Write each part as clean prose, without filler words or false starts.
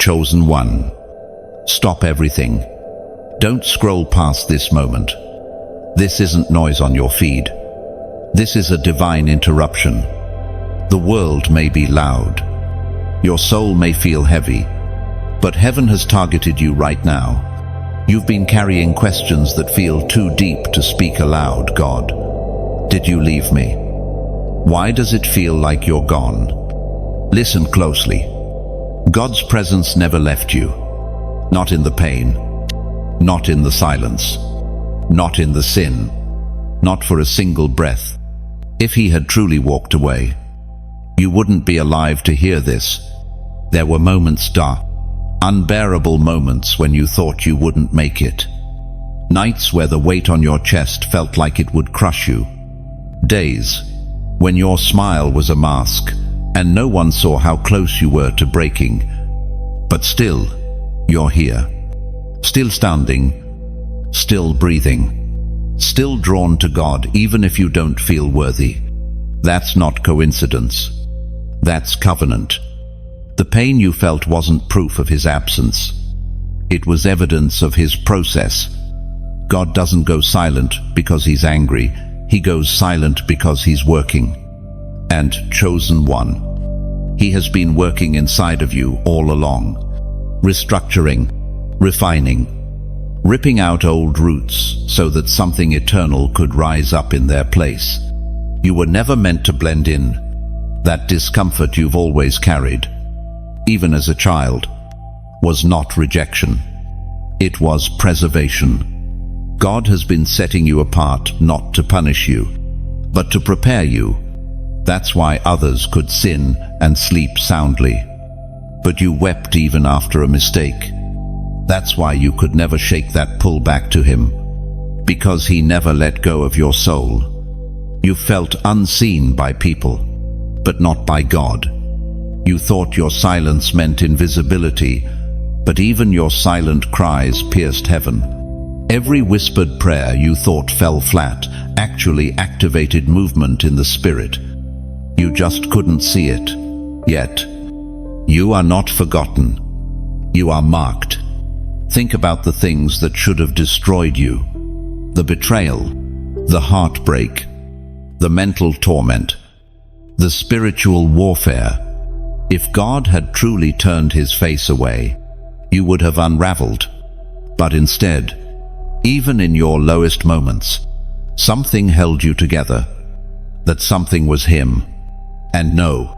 Chosen one. Stop everything. Don't scroll past this moment. This isn't noise on your feed. This is a divine interruption. The world may be loud. Your soul may feel heavy. But heaven has targeted you right now. You've been carrying questions that feel too deep to speak aloud. God, did you leave me? Why does it feel like you're gone? Listen closely. God's presence never left you. Not in the pain. Not in the silence. Not in the sin. Not for a single breath. If he had truly walked away, you wouldn't be alive to hear this. There were moments, unbearable moments when you thought you wouldn't make it. Nights where the weight on your chest felt like it would crush you. Days when your smile was a mask and no one saw how close you were to breaking. But still, you're here. Still standing, still breathing, still drawn to God even if you don't feel worthy. That's not coincidence. That's covenant. The pain you felt wasn't proof of his absence. It was evidence of his process. God doesn't go silent because he's angry. He goes silent because he's working. And chosen one, he has been working inside of you all along, restructuring, refining, ripping out old roots so that something eternal could rise up in their place. You were never meant to blend in. That discomfort you've always carried, even as a child, was not rejection. It was preservation. God has been setting you apart not to punish you, but to prepare you. That's why others could sin and sleep soundly. But you wept even after a mistake. That's why you could never shake that pull back to him, because he never let go of your soul. You felt unseen by people, but not by God. You thought your silence meant invisibility, but even your silent cries pierced heaven. Every whispered prayer you thought fell flat actually activated movement in the spirit. You just couldn't see it. Yet, you are not forgotten. You are marked. Think about the things that should have destroyed you. The betrayal, the heartbreak, the mental torment, the spiritual warfare. If God had truly turned his face away, you would have unraveled. But instead, even in your lowest moments, something held you together. That something was him. And no,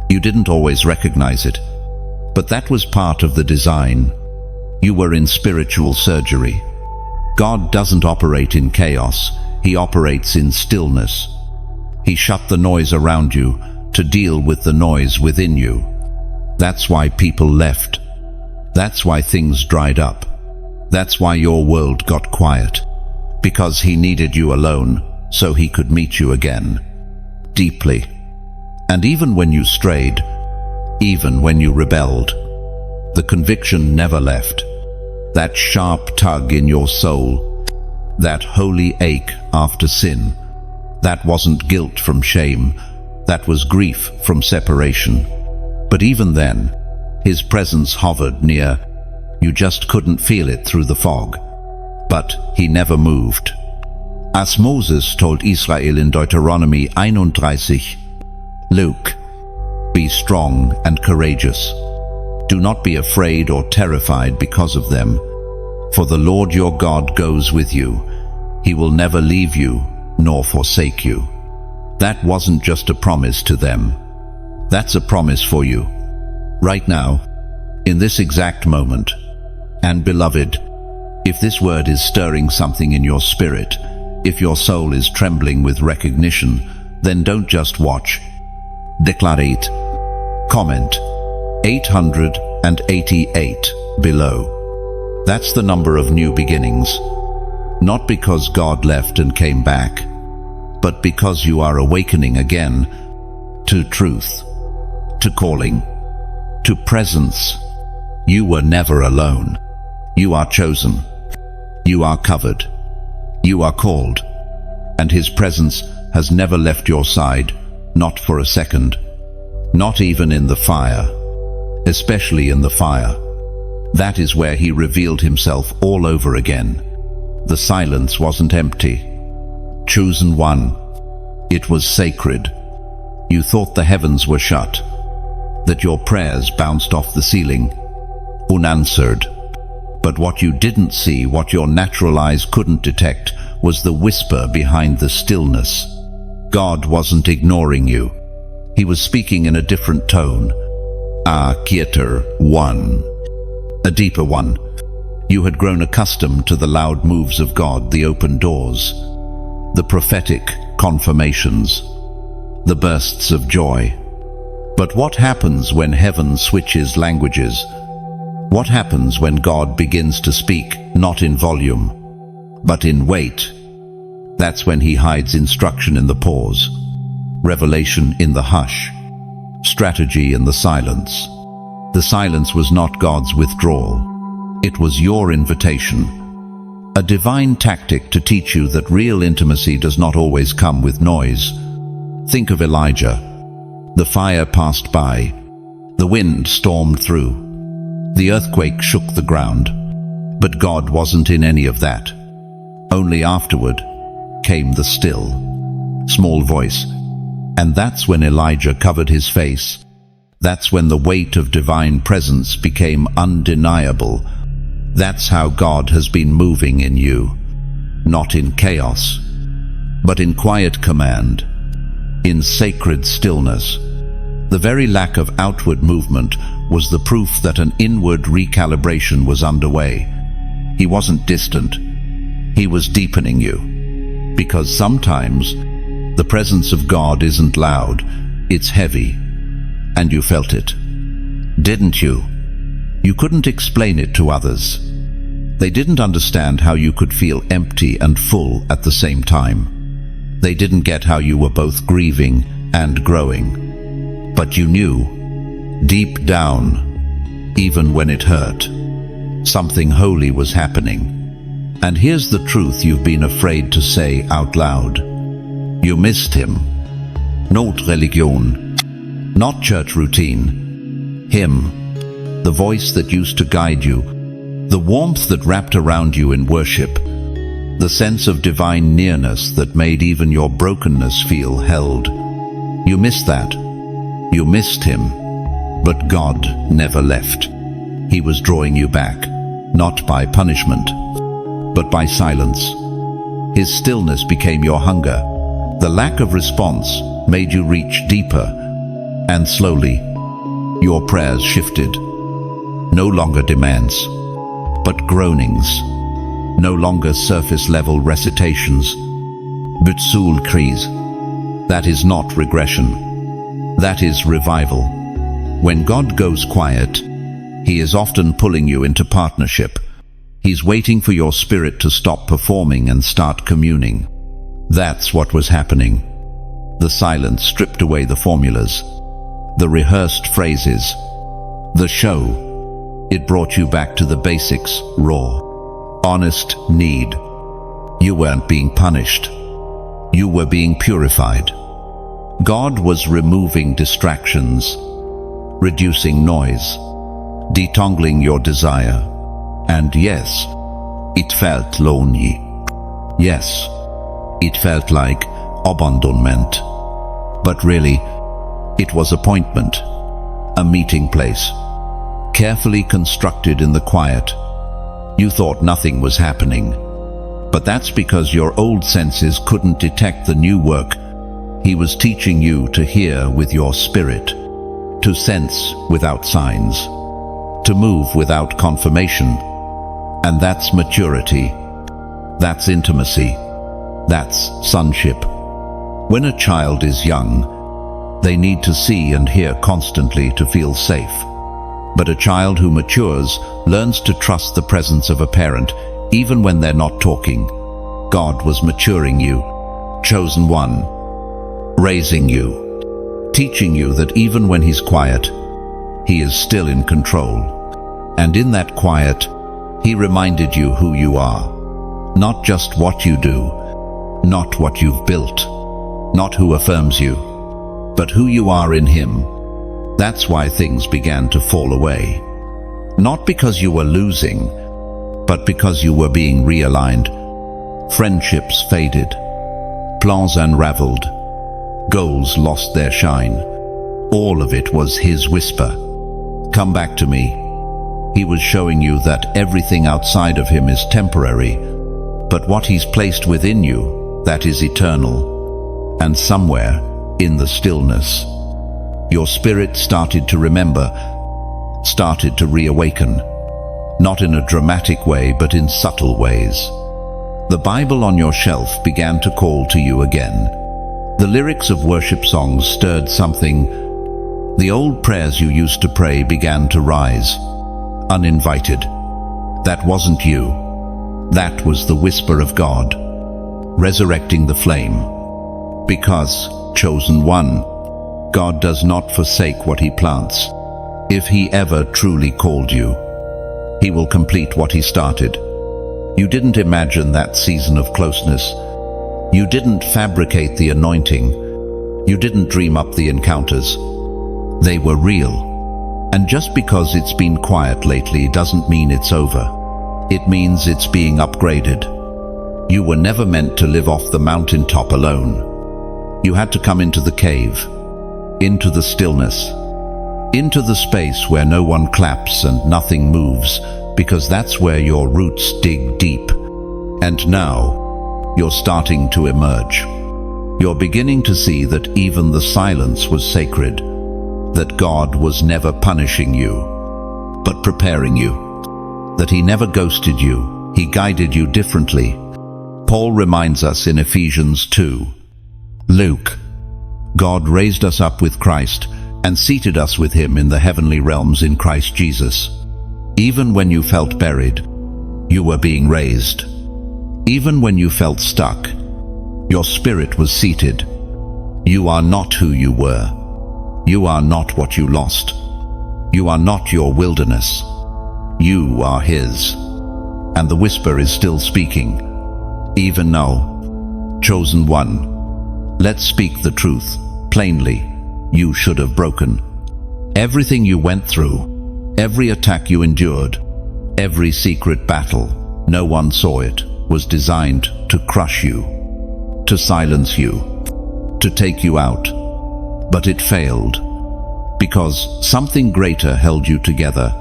you didn't always recognize it. But that was part of the design. You were in spiritual surgery. God doesn't operate in chaos. He operates in stillness. He shut the noise around you to deal with the noise within you. That's why people left. That's why things dried up. That's why your world got quiet. Because he needed you alone so he could meet you again. Deeply. And even when you strayed, even when you rebelled, the conviction never left. That sharp tug in your soul, that holy ache after sin, that wasn't guilt from shame, that was grief from separation. But even then, his presence hovered near. You just couldn't feel it through the fog. But he never moved. As Moses told Israel in Deuteronomy 31, Luke, be strong and courageous. Do not be afraid or terrified because of them, for the Lord your God goes with you. He will never leave you nor forsake you. That wasn't just a promise to them. That's a promise for you. Right now, in this exact moment. And beloved, if this word is stirring something in your spirit, if your soul is trembling with recognition, then don't just watch. Declarate. Comment 888 below. That's the number of new beginnings. Not because God left and came back, but because you are awakening again to truth, to calling, to presence. You were never alone. You are chosen. You are covered. You are called. And his presence has never left your side, not for a second, not even in the fire. especially in the fire. That is where he revealed himself all over again. The silence wasn't empty. Chosen one. It was sacred. You thought the heavens were shut, that your prayers bounced off the ceiling, unanswered. But what you didn't see, what your natural eyes couldn't detect, was the whisper behind the stillness. God wasn't ignoring you. He was speaking in a different tone. A quieter one. A deeper one. You had grown accustomed to the loud moves of God, the open doors, the prophetic confirmations, the bursts of joy. But what happens when heaven switches languages? What happens when God begins to speak, not in volume, but in weight? That's when he hides instruction in the pause, revelation in the hush, strategy in the silence. The silence was not God's withdrawal. It was your invitation. A divine tactic to teach you that real intimacy does not always come with noise. Think of Elijah. The fire passed by. The wind stormed through. The earthquake shook the ground. But God wasn't in any of that. Only afterward came the still, small voice. And that's when Elijah covered his face. That's when the weight of divine presence became undeniable. That's how God has been moving in you. Not in chaos, but in quiet command, in sacred stillness. The very lack of outward movement was the proof that an inward recalibration was underway. He wasn't distant. He was deepening you. Because sometimes the presence of God isn't loud, it's heavy. And you felt it, didn't you? You couldn't explain it to others. They didn't understand how you could feel empty and full at the same time. They didn't get how you were both grieving and growing. But you knew, deep down, even when it hurt, something holy was happening. And here's the truth you've been afraid to say out loud. You missed him. Not religion, not church routine. Him, the voice that used to guide you, the warmth that wrapped around you in worship, the sense of divine nearness that made even your brokenness feel held. You missed that. You missed him. But God never left. He was drawing you back, not by punishment, but by silence. His stillness became your hunger. The lack of response made you reach deeper, and slowly, your prayers shifted. No longer demands, but groanings. No longer surface-level recitations, but soul cries. That is not regression. That is revival. When God goes quiet, he is often pulling you into partnership. He's waiting for your spirit to stop performing and start communing. That's what was happening. The silence stripped away the formulas, the rehearsed phrases, the show. It brought you back to the basics, raw, honest need. You weren't being punished. You were being purified. God was removing distractions, reducing noise, detangling your desire. And yes, it felt lonely. Yes, it felt like abandonment. But really, it was appointment, a meeting place, carefully constructed in the quiet. You thought nothing was happening. But that's because your old senses couldn't detect the new work. He was teaching you to hear with your spirit, to sense without signs, to move without confirmation. And that's maturity. That's intimacy. That's sonship. When a child is young, they need to see and hear constantly to feel safe. But a child who matures learns to trust the presence of a parent, even when they're not talking. God was maturing you, chosen one, raising you, teaching you that even when he's quiet, he is still in control. And in that quiet, he reminded you who you are. Not just what you do, not what you've built, not who affirms you, but who you are in him. That's why things began to fall away. Not because you were losing, but because you were being realigned. Friendships faded. Plans unraveled. Goals lost their shine. All of it was his whisper. Come back to me. He was showing you that everything outside of him is temporary, but what he's placed within you, that is eternal. And somewhere, in the stillness, your spirit started to remember, started to reawaken. Not in a dramatic way, but in subtle ways. The Bible on your shelf began to call to you again. The lyrics of worship songs stirred something. The old prayers you used to pray began to rise, uninvited. That wasn't you. That was the whisper of God, resurrecting the flame. Because, chosen one, God does not forsake what he plants. If he ever truly called you, he will complete what he started. You didn't imagine that season of closeness. You didn't fabricate the anointing. You didn't dream up the encounters. They were real. And just because it's been quiet lately doesn't mean it's over. It means it's being upgraded. You were never meant to live off the mountaintop alone. You had to come into the cave, into the stillness, into the space where no one claps and nothing moves, because that's where your roots dig deep. And now, you're starting to emerge. You're beginning to see that even the silence was sacred, that God was never punishing you, but preparing you, that he never ghosted you, he guided you differently. Paul reminds us in Ephesians 2. Luke, God raised us up with Christ and seated us with him in the heavenly realms in Christ Jesus. Even when you felt buried, you were being raised. Even when you felt stuck, your spirit was seated. You are not who you were. You are not what you lost. You are not your wilderness. You are his. And the whisper is still speaking. Even now, chosen one, let's speak the truth. Plainly, you should have broken. Everything you went through, every attack you endured, every secret battle, no one saw it, was designed to crush you, to silence you, to take you out. But it failed, because something greater held you together.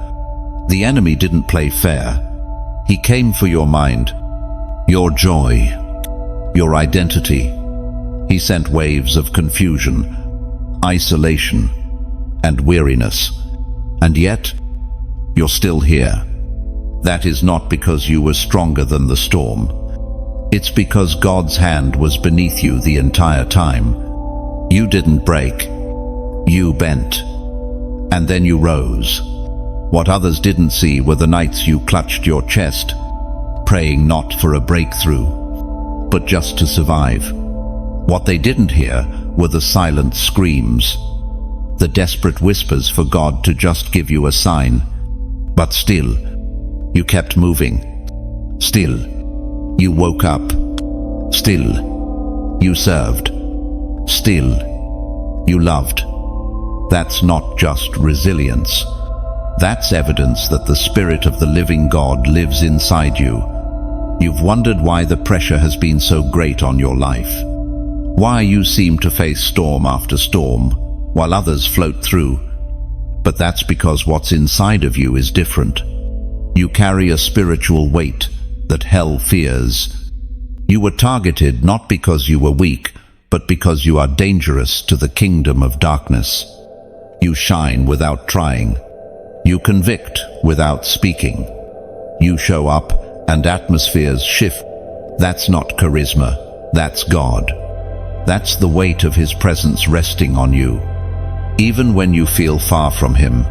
The enemy didn't play fair. He came for your mind, your joy, your identity. He sent waves of confusion, isolation, and weariness. And yet, you're still here. That is not because you were stronger than the storm. It's because God's hand was beneath you the entire time. You didn't break. You bent. And then you rose. What others didn't see were the nights you clutched your chest, praying not for a breakthrough, but just to survive. What they didn't hear were the silent screams, the desperate whispers for God to just give you a sign. But still, you kept moving. Still, you woke up. Still, you served. Still, you loved. That's not just resilience. That's evidence that the Spirit of the living God lives inside you. You've wondered why the pressure has been so great on your life. Why you seem to face storm after storm, while others float through. But that's because what's inside of you is different. You carry a spiritual weight that hell fears. You were targeted not because you were weak, but because you are dangerous to the kingdom of darkness. You shine without trying. You convict without speaking. You show up and atmospheres shift. That's not charisma, that's God. That's the weight of his presence resting on you. Even when you feel far from him,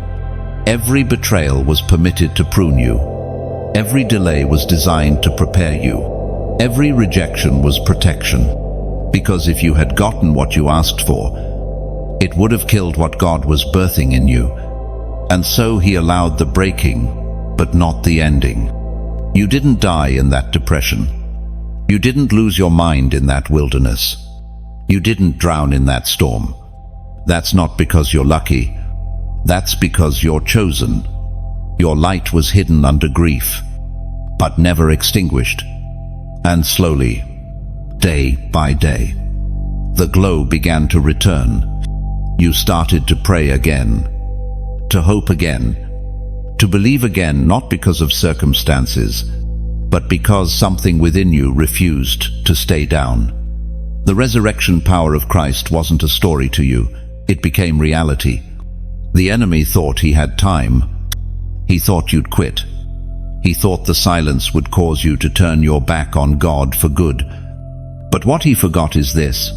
every betrayal was permitted to prune you. Every delay was designed to prepare you. Every rejection was protection. Because if you had gotten what you asked for, it would have killed what God was birthing in you. And so he allowed the breaking, but not the ending. You didn't die in that depression. You didn't lose your mind in that wilderness. You didn't drown in that storm. That's not because you're lucky. That's because you're chosen. Your light was hidden under grief, but never extinguished. And slowly, day by day, the glow began to return. You started to pray again, to hope again, to believe again, not because of circumstances, but because something within you refused to stay down. The resurrection power of Christ wasn't a story to you, it became reality. The enemy thought he had time. He thought you'd quit. He thought the silence would cause you to turn your back on God for good. But what he forgot is this: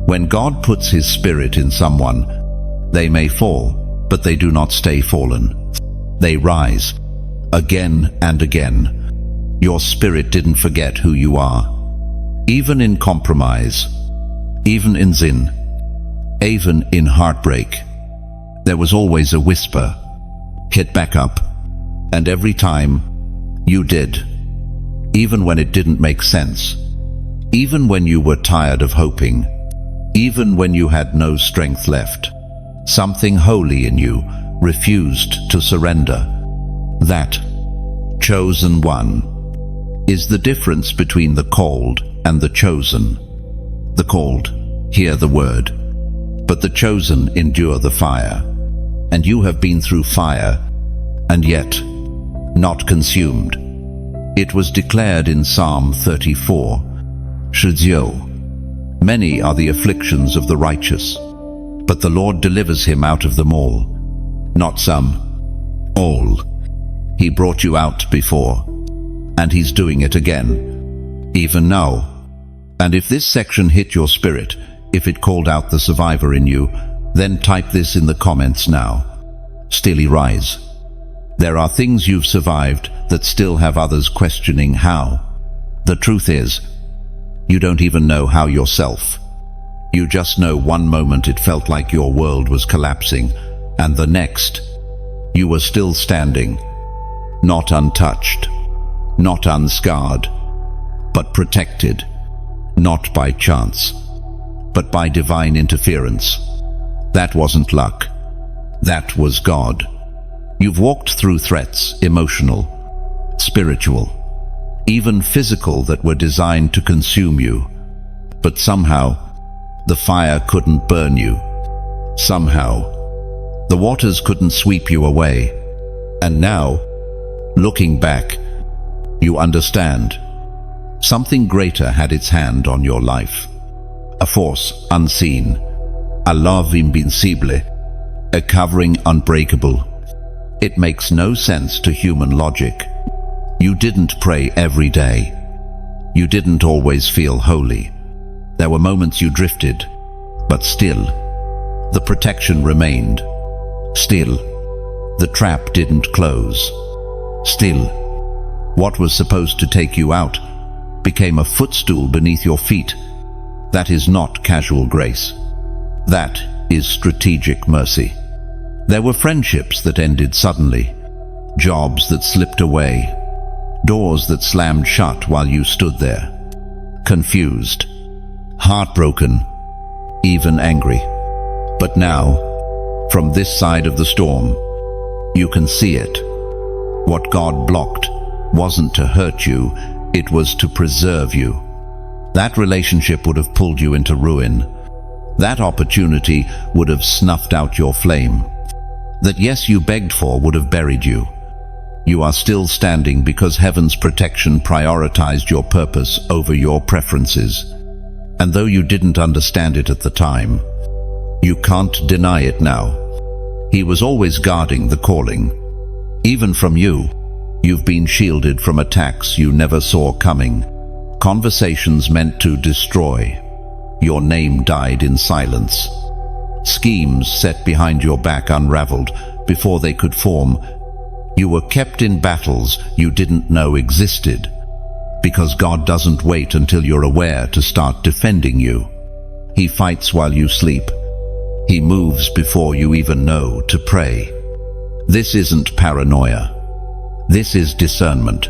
when God puts his spirit in someone, they may fall, but they do not stay fallen. They rise, again and again. Your spirit didn't forget who you are. Even in compromise, even in sin, even in heartbreak, there was always a whisper: get back up. And every time, you did. Even when it didn't make sense. Even when you were tired of hoping. Even when you had no strength left. Something holy in you refused to surrender. That chosen one is the difference between the called and the chosen. The called hear the word, but the chosen endure the fire. And you have been through fire, and yet not consumed. It was declared in Psalm 34, many are the afflictions of the righteous, but the Lord delivers him out of them all. Not some, all. He brought you out before, and he's doing it again, even now. And if this section hit your spirit, if it called out the survivor in you, then type this in the comments now. Stilly rise. There are things you've survived that still have others questioning how. The truth is, you don't even know how yourself. You just know one moment it felt like your world was collapsing, and the next, you were still standing, not untouched, not unscarred, but protected, not by chance, but by divine interference. That wasn't luck. That was God. You've walked through threats, emotional, spiritual, even physical, that were designed to consume you. But somehow, the fire couldn't burn you. Somehow, the waters couldn't sweep you away. And now, looking back, you understand. Something greater had its hand on your life. A force unseen, a love invincible, a covering unbreakable. It makes no sense to human logic. You didn't pray every day. You didn't always feel holy. There were moments you drifted, but still, the protection remained. Still, the trap didn't close. Still, what was supposed to take you out became a footstool beneath your feet. That is not casual grace. That is strategic mercy. There were friendships that ended suddenly, jobs that slipped away, doors that slammed shut while you stood there, confused, heartbroken, even angry. But now, from this side of the storm, you can see it. What God blocked wasn't to hurt you, it was to preserve you. That relationship would have pulled you into ruin. That opportunity would have snuffed out your flame. That yes you begged for would have buried you. You are still standing because heaven's protection prioritized your purpose over your preferences. And though you didn't understand it at the time, you can't deny it now. He was always guarding the calling. Even from you, you've been shielded from attacks you never saw coming. Conversations meant to destroy. Your name died in silence. Schemes set behind your back unraveled before they could form. You were kept in battles you didn't know existed, because God doesn't wait until you're aware to start defending you. He fights while you sleep. He moves before you even know to pray. This isn't paranoia. This is discernment.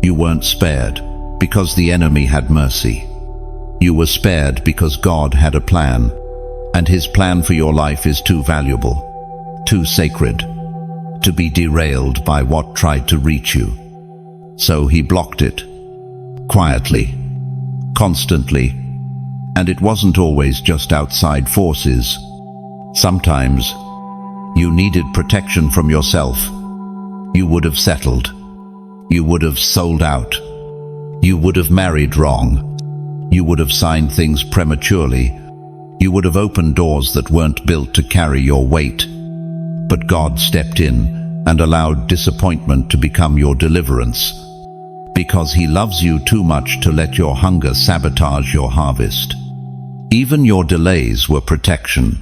You weren't spared because the enemy had mercy. You were spared because God had a plan, and his plan for your life is too valuable, too sacred to be derailed by what tried to reach you. So he blocked it, quietly, constantly, and it wasn't always just outside forces. Sometimes you needed protection from yourself. You would have settled. You would have sold out. You would have married wrong. You would have signed things prematurely. You would have opened doors that weren't built to carry your weight. But God stepped in and allowed disappointment to become your deliverance, because He loves you too much to let your hunger sabotage your harvest. Even your delays were protection.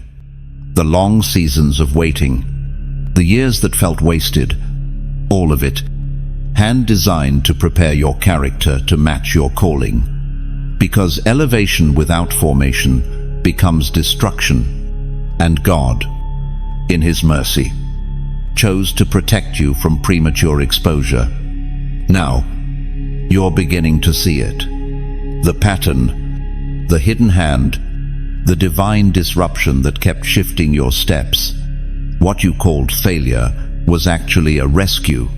The long seasons of waiting, the years that felt wasted, all of it, hand-designed to prepare your character to match your calling. Because elevation without formation becomes destruction, and God, in His mercy, chose to protect you from premature exposure. Now, you're beginning to see it. The pattern, the hidden hand, the divine disruption that kept shifting your steps. What you called failure was actually a rescue.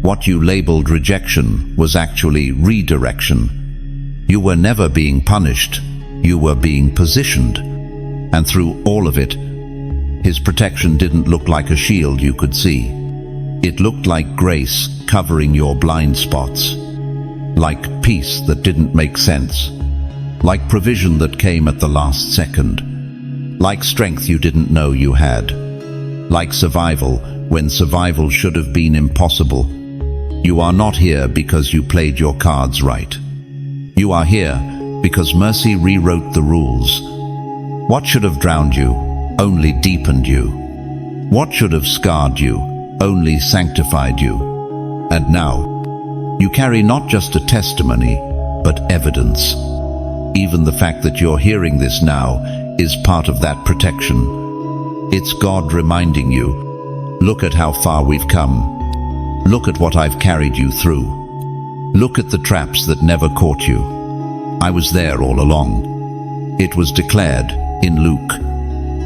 What you labeled rejection was actually redirection. You were never being punished, you were being positioned. And through all of it, His protection didn't look like a shield you could see. It looked like grace covering your blind spots, like peace that didn't make sense, like provision that came at the last second, like strength you didn't know you had, like survival when survival should have been impossible. You are not here because you played your cards right. You are here because mercy rewrote the rules. What should have drowned you only deepened you. What should have scarred you only sanctified you. And now, you carry not just a testimony, but evidence. Even the fact that you're hearing this now is part of that protection. It's God reminding you, look at how far we've come. Look at what I've carried you through. Look at the traps that never caught you. I was there all along. It was declared in Luke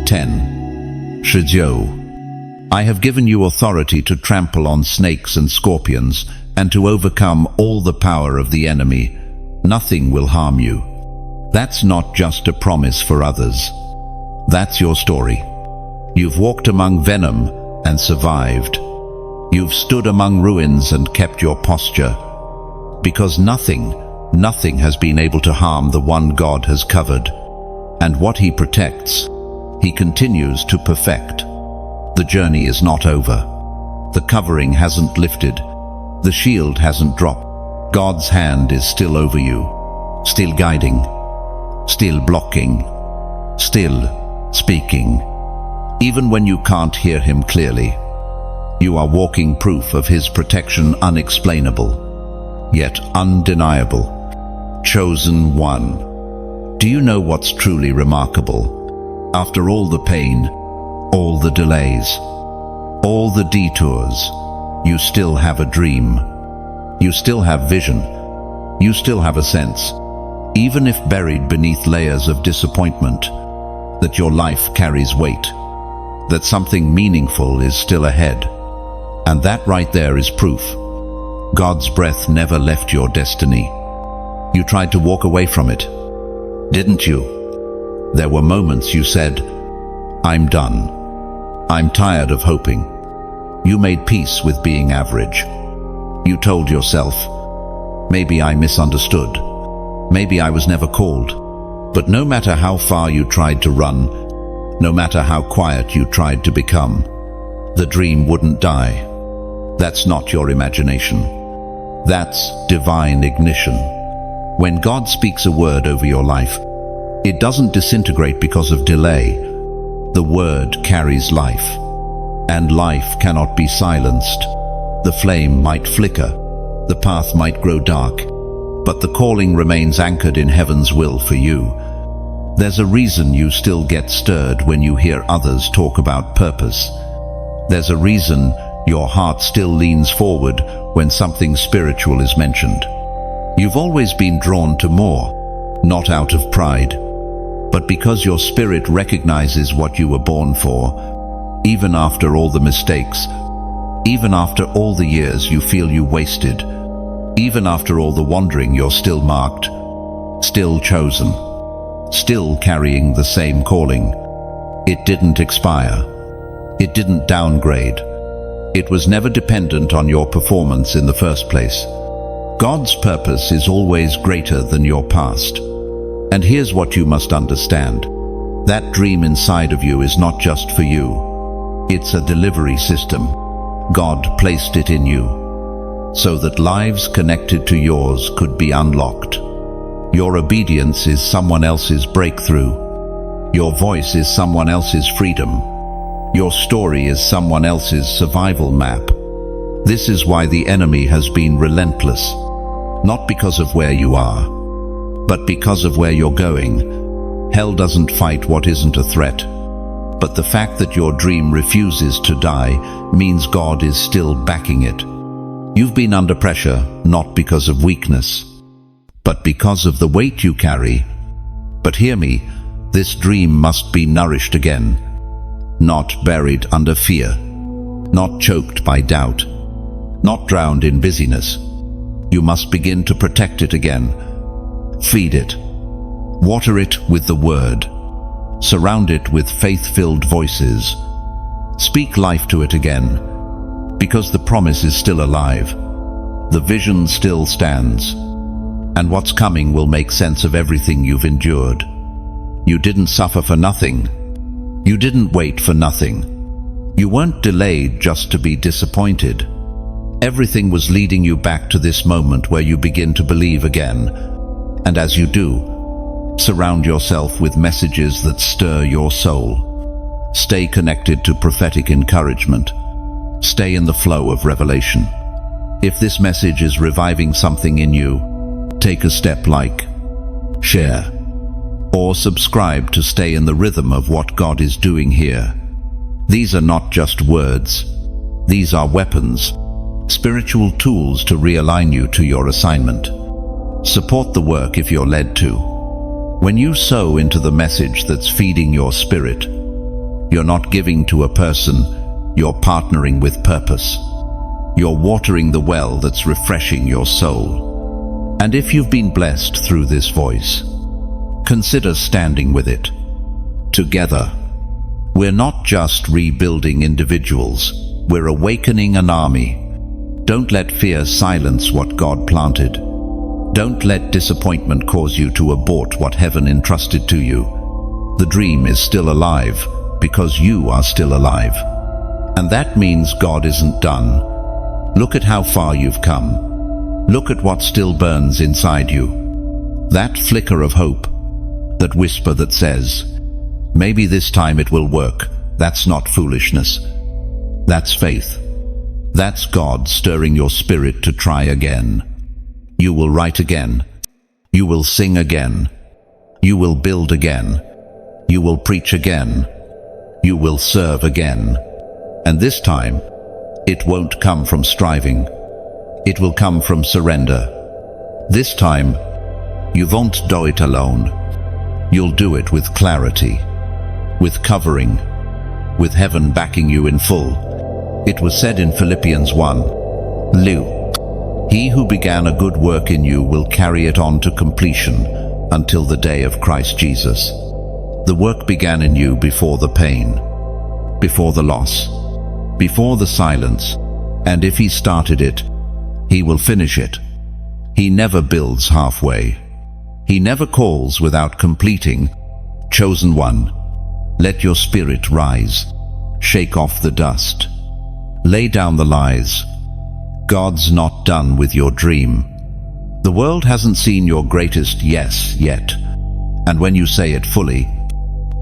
10. Shizyo, I have given you authority to trample on snakes and scorpions and to overcome all the power of the enemy. Nothing will harm you. That's not just a promise for others. That's your story. You've walked among venom and survived. You've stood among ruins and kept your posture. Because nothing has been able to harm the one God has covered. And what He protects, He continues to perfect. The journey is not over. The covering hasn't lifted. The shield hasn't dropped. God's hand is still over you, still guiding, still blocking, still speaking. Even when you can't hear Him clearly, you are walking proof of His protection, unexplainable, yet undeniable. Chosen one. Do you know what's truly remarkable? After all the pain, all the delays, all the detours, you still have a dream. You still have vision. You still have a sense, even if buried beneath layers of disappointment, that your life carries weight, that something meaningful is still ahead. And that right there is proof. God's breath never left your destiny. You tried to walk away from it, didn't you? There were moments you said, I'm done. I'm tired of hoping. You made peace with being average. You told yourself, maybe I misunderstood. Maybe I was never called. But no matter how far you tried to run, no matter how quiet you tried to become, the dream wouldn't die. That's not your imagination. That's divine ignition. When God speaks a word over your life, it doesn't disintegrate because of delay. The word carries life, and life cannot be silenced. The flame might flicker, the path might grow dark, but the calling remains anchored in heaven's will for you. There's a reason you still get stirred when you hear others talk about purpose. There's a reason your heart still leans forward when something spiritual is mentioned. You've always been drawn to more, not out of pride, but because your spirit recognizes what you were born for. even after all the mistakes, even after all the years you feel you wasted, even after all the wandering, you're still marked, still chosen, still carrying the same calling. It didn't expire. It didn't downgrade. It was never dependent on your performance in the first place. God's purpose is always greater than your past. And here's what you must understand. That dream inside of you is not just for you. It's a delivery system. God placed it in you so that lives connected to yours could be unlocked. Your obedience is someone else's breakthrough. Your voice is someone else's freedom. Your story is someone else's survival map. This is why the enemy has been relentless, not because of where you are, but because of where you're going. Hell doesn't fight what isn't a threat, but the fact that your dream refuses to die means God is still backing it. You've been under pressure, not because of weakness, but because of the weight you carry. But hear me, this dream must be nourished again, not buried under fear, not choked by doubt, not drowned in busyness. You must begin to protect it again. Feed it. Water it with the word. Surround it with faith-filled voices. Speak life to it again, because the promise is still alive. The vision still stands, and what's coming will make sense of everything you've endured. You didn't suffer for nothing. You didn't wait for nothing. You weren't delayed just to be disappointed. Everything was leading you back to this moment where you begin to believe again. And as you do, surround yourself with messages that stir your soul. Stay connected to prophetic encouragement. Stay in the flow of revelation. If this message is reviving something in you, take a step, like, share, or subscribe to stay in the rhythm of what God is doing here. These are not just words. These are weapons, spiritual tools to realign you to your assignment. Support the work if you're led to. When you sow into the message that's feeding your spirit, you're not giving to a person, you're partnering with purpose. You're watering the well that's refreshing your soul. And if you've been blessed through this voice, consider standing with it. Together, we're not just rebuilding individuals, we're awakening an army. Don't let fear silence what God planted. Don't let disappointment cause you to abort what heaven entrusted to you. The dream is still alive because you are still alive. And that means God isn't done. Look at how far you've come. Look at what still burns inside you. That flicker of hope, that whisper that says, maybe this time it will work. That's not foolishness. That's faith. That's God stirring your spirit to try again. You will write again. You will sing again. You will build again. You will preach again. You will serve again. And this time, it won't come from striving. It will come from surrender. This time, you won't do it alone. You'll do it with clarity, with covering, with heaven backing you in full. It was said in Philippians 1, He who began a good work in you will carry it on to completion until the day of Christ Jesus. The work began in you before the pain, before the loss, before the silence, and if He started it, He will finish it. He never builds halfway. He never calls without completing. Chosen one, let your spirit rise. Shake off the dust. Lay down the lies. God's not done with your dream. The world hasn't seen your greatest yes yet. And when you say it fully,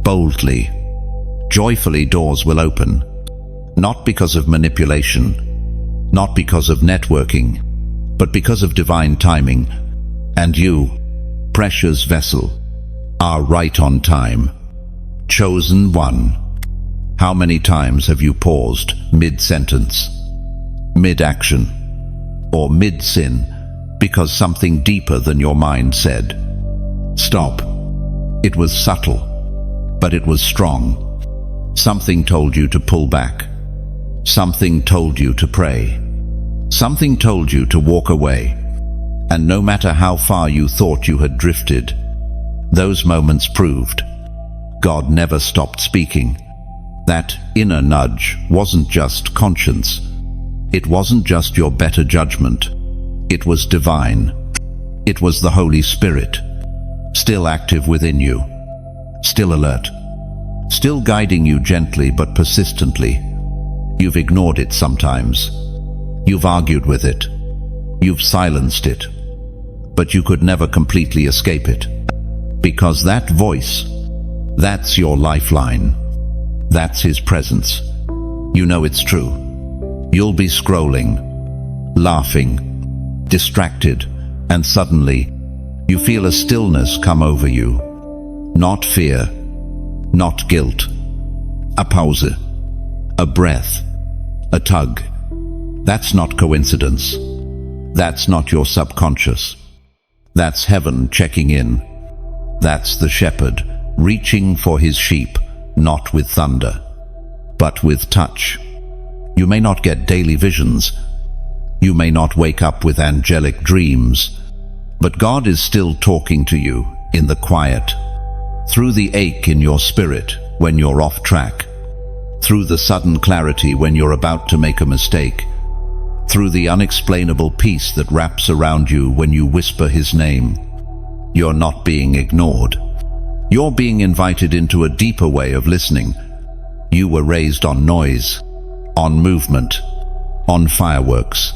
boldly, joyfully, doors will open. Not because of manipulation, not because of networking, but because of divine timing. And you, precious vessel, are right on time. Chosen one. How many times have you paused mid-sentence, mid-action, or mid-sin because something deeper than your mind said, stop? It was subtle, but it was strong. Something told you to pull back. Something told you to pray. Something told you to walk away. And no matter how far you thought you had drifted, those moments proved God never stopped speaking. That inner nudge wasn't just conscience. It wasn't just your better judgment. It was divine. It was the Holy Spirit, still active within you, still alert, still guiding you gently but persistently. You've ignored it sometimes. You've argued with it. You've silenced it. But you could never completely escape it. Because that voice, that's your lifeline. That's His presence. You know it's true. You'll be scrolling, laughing, distracted, and suddenly you feel a stillness come over you. Not fear, not guilt. A pause, a breath, a tug. That's not coincidence. That's not your subconscious. That's heaven checking in. That's the shepherd reaching for his sheep, not with thunder, but with touch. You may not get daily visions. You may not wake up with angelic dreams, but God is still talking to you in the quiet, through the ache in your spirit when you're off track, through the sudden clarity when you're about to make a mistake, through the unexplainable peace that wraps around you when you whisper His name. You're not being ignored. You're being invited into a deeper way of listening. You were raised on noise, on movement, on fireworks.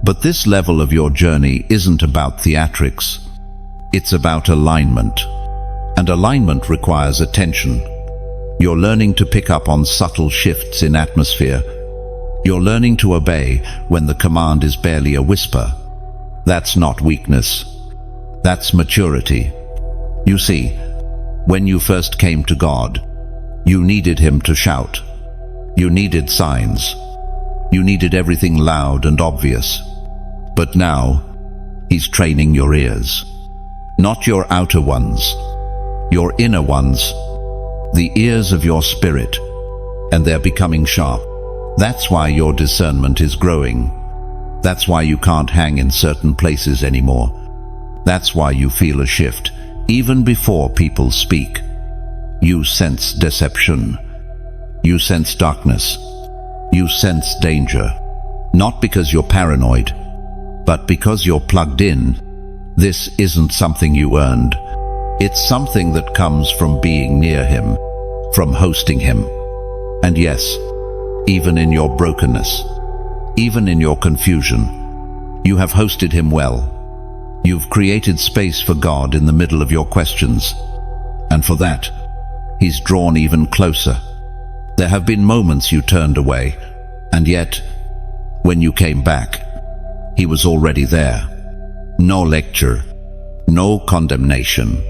But this level of your journey isn't about theatrics. It's about alignment. And alignment requires attention. You're learning to pick up on subtle shifts in atmosphere. You're learning to obey when the command is barely a whisper. That's not weakness. That's maturity. You see, when you first came to God, you needed Him to shout. You needed signs. You needed everything loud and obvious. But now, He's training your ears. Not your outer ones, your inner ones. The ears of your spirit. And they're becoming sharp. That's why your discernment is growing. That's why you can't hang in certain places anymore. That's why you feel a shift, even before people speak. You sense deception. You sense darkness. You sense danger. Not because you're paranoid, but because you're plugged in. This isn't something you earned. It's something that comes from being near Him, from hosting Him. And yes, even in your brokenness, even in your confusion, you have hosted Him well. You've created space for God in the middle of your questions. And for that, He's drawn even closer. There have been moments you turned away, and yet, when you came back, He was already there. No lecture, no condemnation,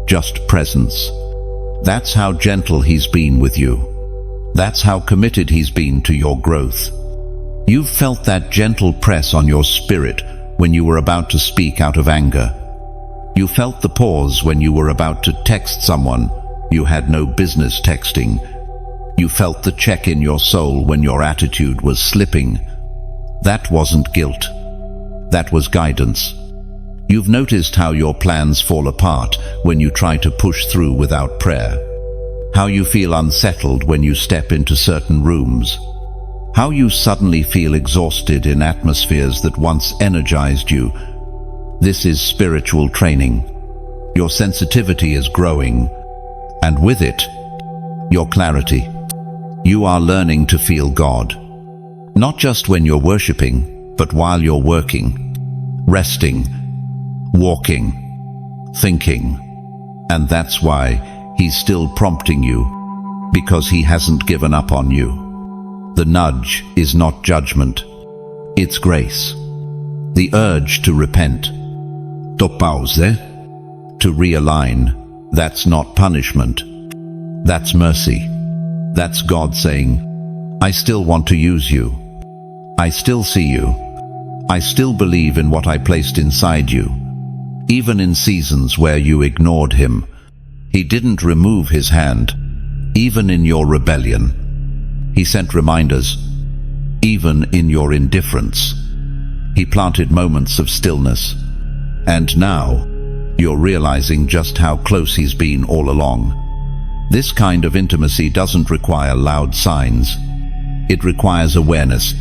just presence. That's how gentle He's been with you. That's how committed He's been to your growth. You've felt that gentle press on your spirit when you were about to speak out of anger. You felt the pause when you were about to text someone you had no business texting. You felt the check in your soul when your attitude was slipping. That wasn't guilt. That was guidance. You've noticed how your plans fall apart when you try to push through without prayer. How you feel unsettled when you step into certain rooms. How you suddenly feel exhausted in atmospheres that once energized you. This is spiritual training. Your sensitivity is growing, and with it, your clarity. You are learning to feel God. Not just when you're worshiping, but while you're working, resting, walking, thinking. And that's why He's still prompting you, because He hasn't given up on you. The nudge is not judgment, it's grace. The urge to repent, to pause, to realign, that's not punishment. That's mercy. That's God saying, I still want to use you. I still see you. I still believe in what I placed inside you. Even in seasons where you ignored Him, He didn't remove His hand. even in your rebellion. He sent reminders, even in your indifference. He planted moments of stillness. And now, you're realizing just how close he's been all along. This kind of intimacy doesn't require loud signs. It requires awareness,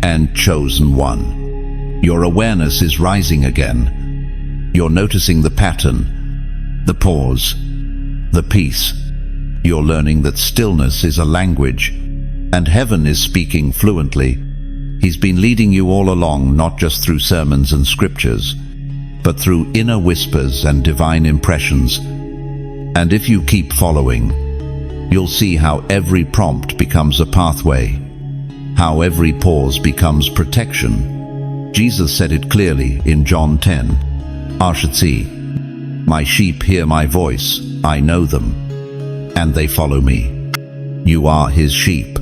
and chosen one. Your awareness is rising again. You're noticing the pattern, the pause, the peace. You're learning that stillness is a language, and heaven is speaking fluently. He's been leading you all along, not just through sermons and scriptures, but through inner whispers and divine impressions. And if you keep following, you'll see how every prompt becomes a pathway, how every pause becomes protection. Jesus said it clearly in John 10. My sheep hear my voice, I know them, and they follow me. You are his sheep.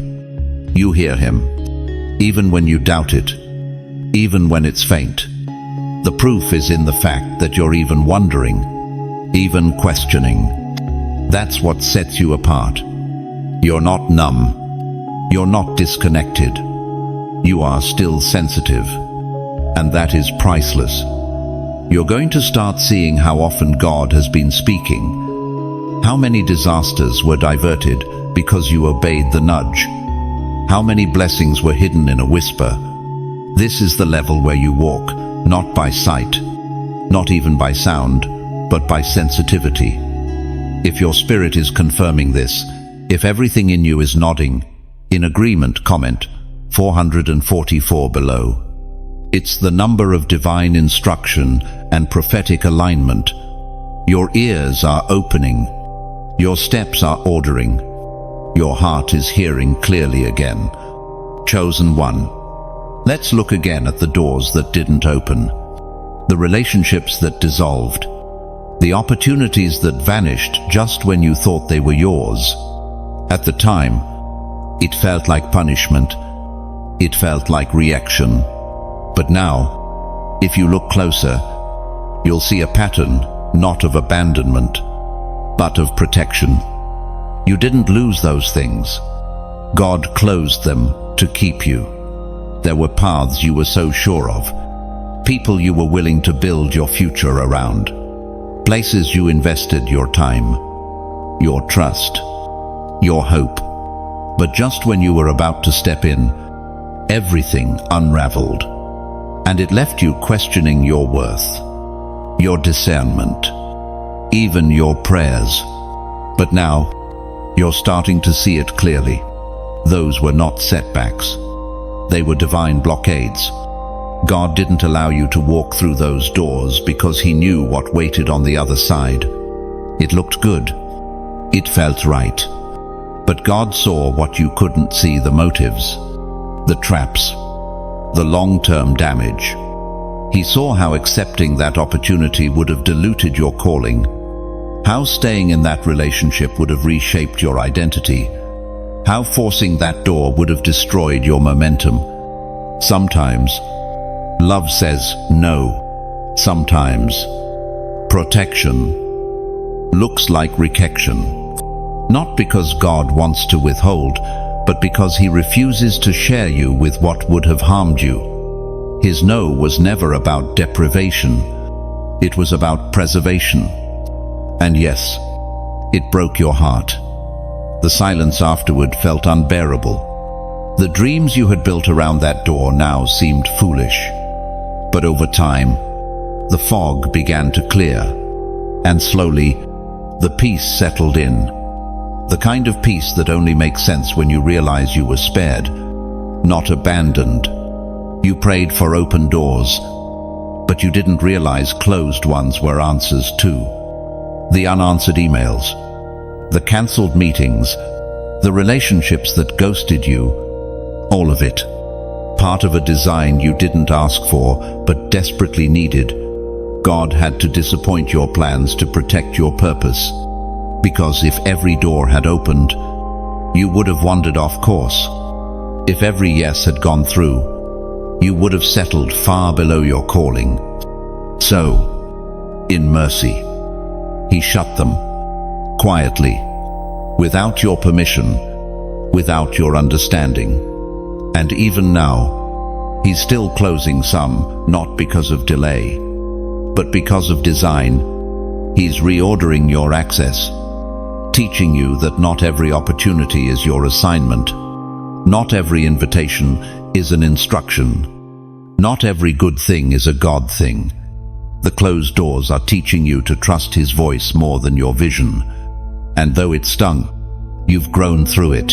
You hear him, even when you doubt it, even when it's faint. The proof is in the fact that you're even wondering, even questioning. That's what sets you apart. You're not numb. You're not disconnected. You are still sensitive, and that is priceless. You're going to start seeing how often God has been speaking, how many disasters were diverted because you obeyed the nudge, how many blessings were hidden in a whisper. This is the level where you walk, not by sight, not even by sound, but by sensitivity. If your spirit is confirming this, if everything in you is nodding, in agreement, comment 444 below. It's the number of divine instruction and prophetic alignment. Your ears are opening. Your steps are ordering. Your heart is hearing clearly again. Chosen one. Let's look again at the doors that didn't open, the relationships that dissolved, the opportunities that vanished just when you thought they were yours. At the time, it felt like punishment. It felt like reaction. But now, if you look closer, you'll see a pattern, not of abandonment, but of protection. You didn't lose those things. God closed them to keep you. There were paths you were so sure of, people you were willing to build your future around, places you invested your time, your trust, your hope. But just when you were about to step in, everything unraveled, and it left you questioning your worth, your discernment, even your prayers. But now, you're starting to see it clearly. Those were not setbacks. They were divine blockades. God didn't allow you to walk through those doors because he knew what waited on the other side. It looked good. It felt right. But God saw what you couldn't see, the motives, the traps, the long-term damage. He saw how accepting that opportunity would have diluted your calling, how staying in that relationship would have reshaped your identity, how forcing that door would have destroyed your momentum. Sometimes, love says no. Sometimes, protection looks like rejection. Not because God wants to withhold, but because he refuses to share you with what would have harmed you. His no was never about deprivation. It was about preservation. And yes, it broke your heart. The silence afterward felt unbearable. The dreams you had built around that door now seemed foolish. But over time, the fog began to clear, and slowly, the peace settled in. The kind of peace that only makes sense when you realize you were spared, not abandoned. You prayed for open doors, but you didn't realize closed ones were answers too. The unanswered emails, the cancelled meetings, the relationships that ghosted you, all of it. Part of a design you didn't ask for, but desperately needed. God had to disappoint your plans to protect your purpose. Because if every door had opened, you would have wandered off course. If every yes had gone through, you would have settled far below your calling. So, in mercy, he shut them, quietly, without your permission, without your understanding. And even now, he's still closing some, not because of delay, but because of design. He's reordering your access, teaching you that not every opportunity is your assignment. Not every invitation is an instruction. Not every good thing is a God thing. The closed doors are teaching you to trust His voice more than your vision. And though it stung, you've grown through it.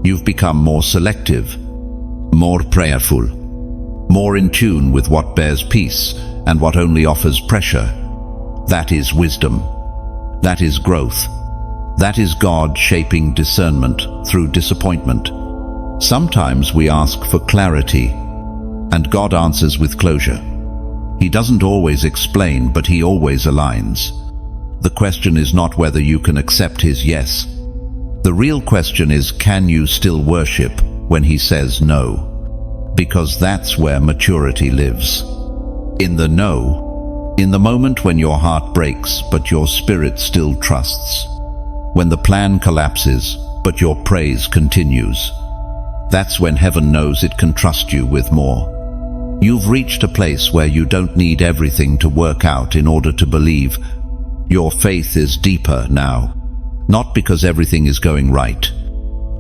You've become more selective, more prayerful, more in tune with what bears peace and what only offers pressure. That is wisdom. That is growth. That is God shaping discernment through disappointment. Sometimes we ask for clarity, and God answers with closure. He doesn't always explain, but He always aligns. The question is not whether you can accept His yes. The real question is, can you still worship when He says no? Because that's where maturity lives. In the no, in the moment when your heart breaks, but your spirit still trusts. When the plan collapses, but your praise continues. That's when heaven knows it can trust you with more. You've reached a place where you don't need everything to work out in order to believe. Your faith is deeper now, not because everything is going right,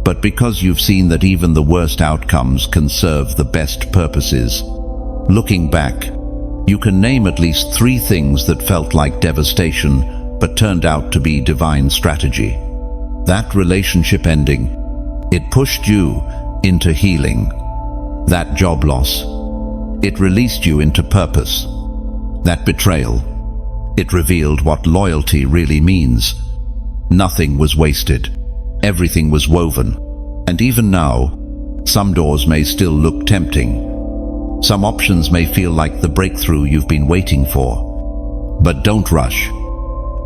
but because you've seen that even the worst outcomes can serve the best purposes. Looking back, you can name at least 3 things that felt like devastation, but turned out to be divine strategy. That relationship ending, it pushed you into healing. That job loss, it released you into purpose. That betrayal, it revealed what loyalty really means. Nothing was wasted. Everything was woven. And even now, some doors may still look tempting. Some options may feel like the breakthrough you've been waiting for. But don't rush.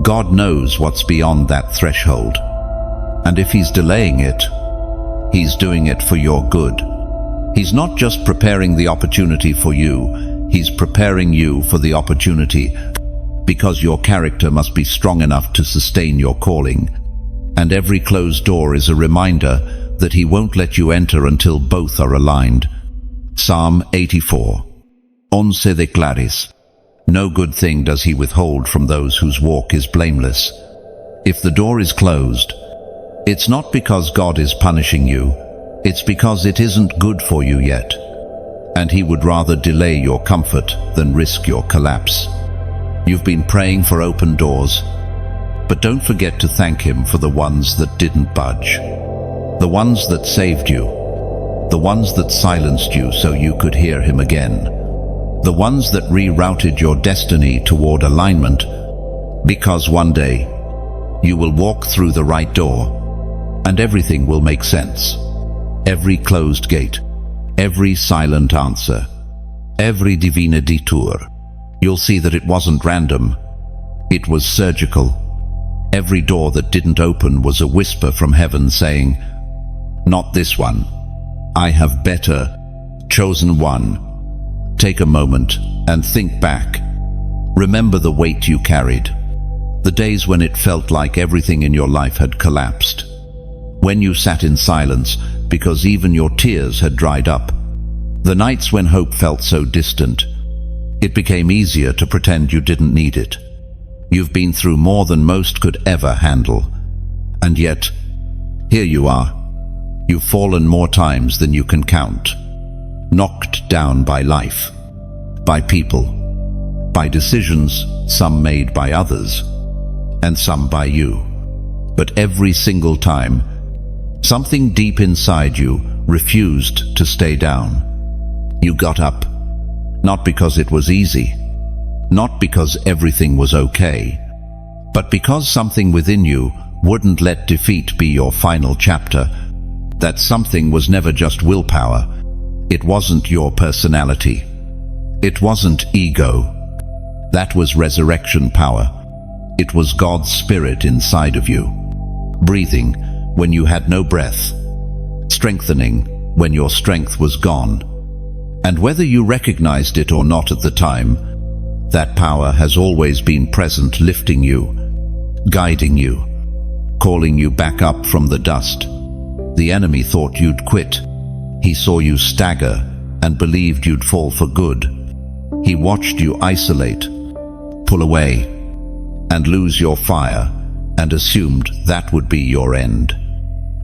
God knows what's beyond that threshold. And if He's delaying it, He's doing it for your good. He's not just preparing the opportunity for you, He's preparing you for the opportunity, because your character must be strong enough to sustain your calling. And every closed door is a reminder that He won't let you enter until both are aligned. Psalm 84. Once declaris, no good thing does He withhold from those whose walk is blameless. If the door is closed, it's not because God is punishing you, it's because it isn't good for you yet. And He would rather delay your comfort than risk your collapse. You've been praying for open doors, but don't forget to thank Him for the ones that didn't budge. The ones that saved you. The ones that silenced you so you could hear Him again. The ones that rerouted your destiny toward alignment, because one day you will walk through the right door and everything will make sense. Every closed gate, every silent answer, every divina detour, you'll see that it wasn't random. It was surgical. Every door that didn't open was a whisper from heaven saying, "Not this one. I have better chosen one." Take a moment and think back. Remember the weight you carried. The days when it felt like everything in your life had collapsed. When you sat in silence because even your tears had dried up. The nights when hope felt so distant. It became easier to pretend you didn't need it. You've been through more than most could ever handle. And yet, here you are. You've fallen more times than you can count. Knocked down by life, by people, by decisions, some made by others, and some by you. But every single time, something deep inside you refused to stay down. You got up, not because it was easy, not because everything was okay, but because something within you wouldn't let defeat be your final chapter. That something was never just willpower. It wasn't your personality. It wasn't ego. That was resurrection power. It was God's Spirit inside of you, breathing when you had no breath, strengthening when your strength was gone. And whether you recognized it or not at the time, that power has always been present, lifting you, guiding you, calling you back up from the dust. The enemy thought you'd quit. He saw you stagger and believed you'd fall for good. He watched you isolate, pull away, and lose your fire, and assumed that would be your end.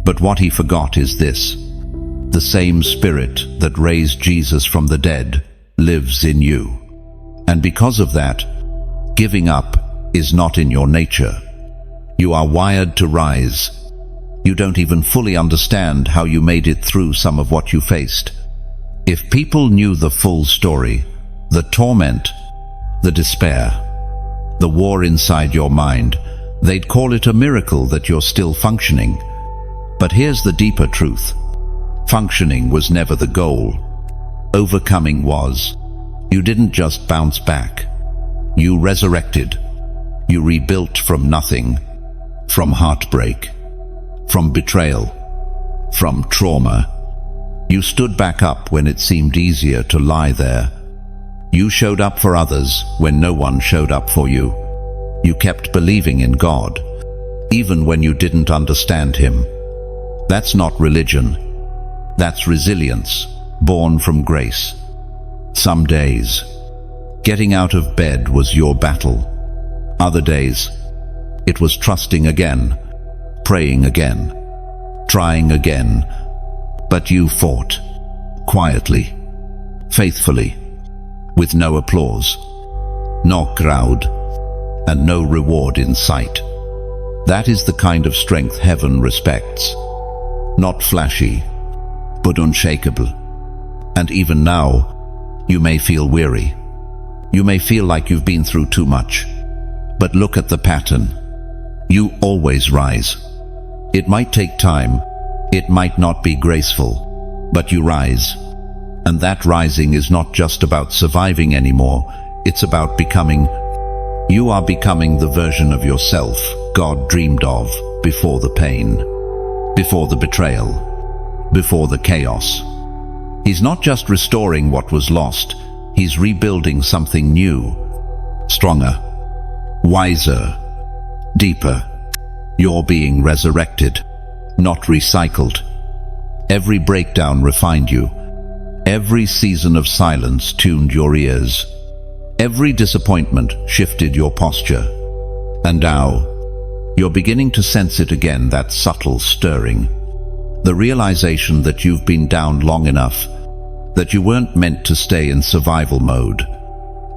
But what he forgot is this: the same Spirit that raised Jesus from the dead lives in you. And because of that, giving up is not in your nature. You are wired to rise. You don't even fully understand how you made it through some of what you faced. If people knew the full story, the torment, the despair, the war inside your mind, they'd call it a miracle that you're still functioning. But here's the deeper truth. Functioning was never the goal. Overcoming was. You didn't just bounce back. You resurrected. You rebuilt from nothing, from heartbreak, from betrayal, from trauma. You stood back up when it seemed easier to lie there. You showed up for others when no one showed up for you. You kept believing in God, even when you didn't understand Him. That's not religion. That's resilience, born from grace. Some days, getting out of bed was your battle. Other days, it was trusting again, praying again, trying again. But you fought, quietly, faithfully, with no applause, no crowd, and no reward in sight. That is the kind of strength heaven respects. Not flashy, but unshakable. And even now, you may feel weary. You may feel like you've been through too much. But look at the pattern. You always rise. It might take time. It might not be graceful, but you rise. And that rising is not just about surviving anymore. It's about becoming. You are becoming the version of yourself God dreamed of before the pain, before the betrayal, before the chaos. He's not just restoring what was lost. He's rebuilding something new, stronger, wiser, deeper. You're being resurrected, not recycled. Every breakdown refined you. Every season of silence tuned your ears. Every disappointment shifted your posture. And now, you're beginning to sense it again, that subtle stirring. The realization that you've been down long enough, that you weren't meant to stay in survival mode,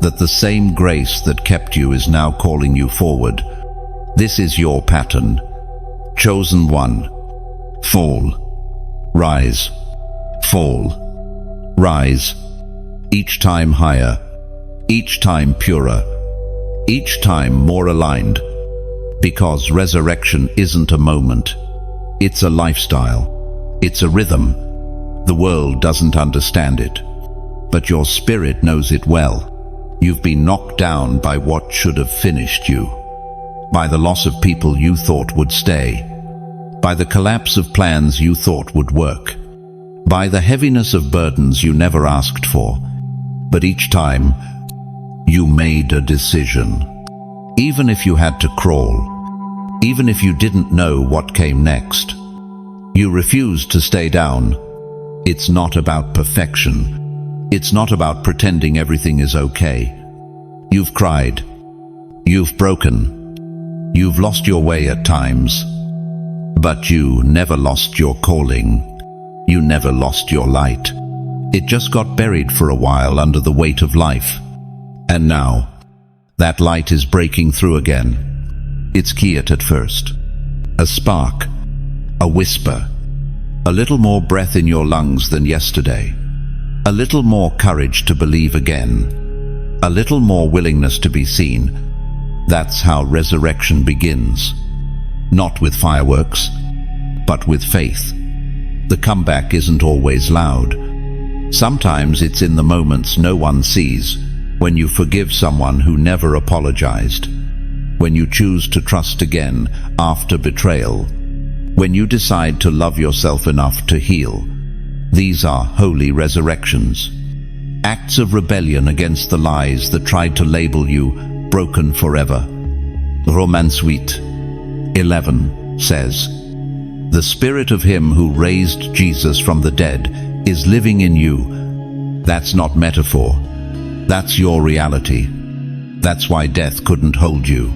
that the same grace that kept you is now calling you forward. This is your pattern. Chosen one. Fall. Rise. Fall. Rise. Each time higher. Each time purer. Each time more aligned. Because resurrection isn't a moment. It's a lifestyle. It's a rhythm. The world doesn't understand it, but your spirit knows it well. You've been knocked down by what should have finished you, by the loss of people you thought would stay, by the collapse of plans you thought would work, by the heaviness of burdens you never asked for. But each time, you made a decision. Even if you had to crawl, even if you didn't know what came next, you refused to stay down. It's not about perfection. It's not about pretending everything is okay. You've cried. You've broken. You've lost your way at times. But you never lost your calling. You never lost your light. It just got buried for a while under the weight of life. And now, that light is breaking through again. It's quiet at first. A spark. A whisper. A little more breath in your lungs than yesterday. A little more courage to believe again. A little more willingness to be seen. That's how resurrection begins. Not with fireworks, but with faith. The comeback isn't always loud. Sometimes it's in the moments no one sees, when you forgive someone who never apologized, when you choose to trust again after betrayal, when you decide to love yourself enough to heal. These are holy resurrections, acts of rebellion against the lies that tried to label you broken forever. Romans 8:11 says, "The Spirit of Him who raised Jesus from the dead is living in you." That's not metaphor. That's your reality. That's why death couldn't hold you.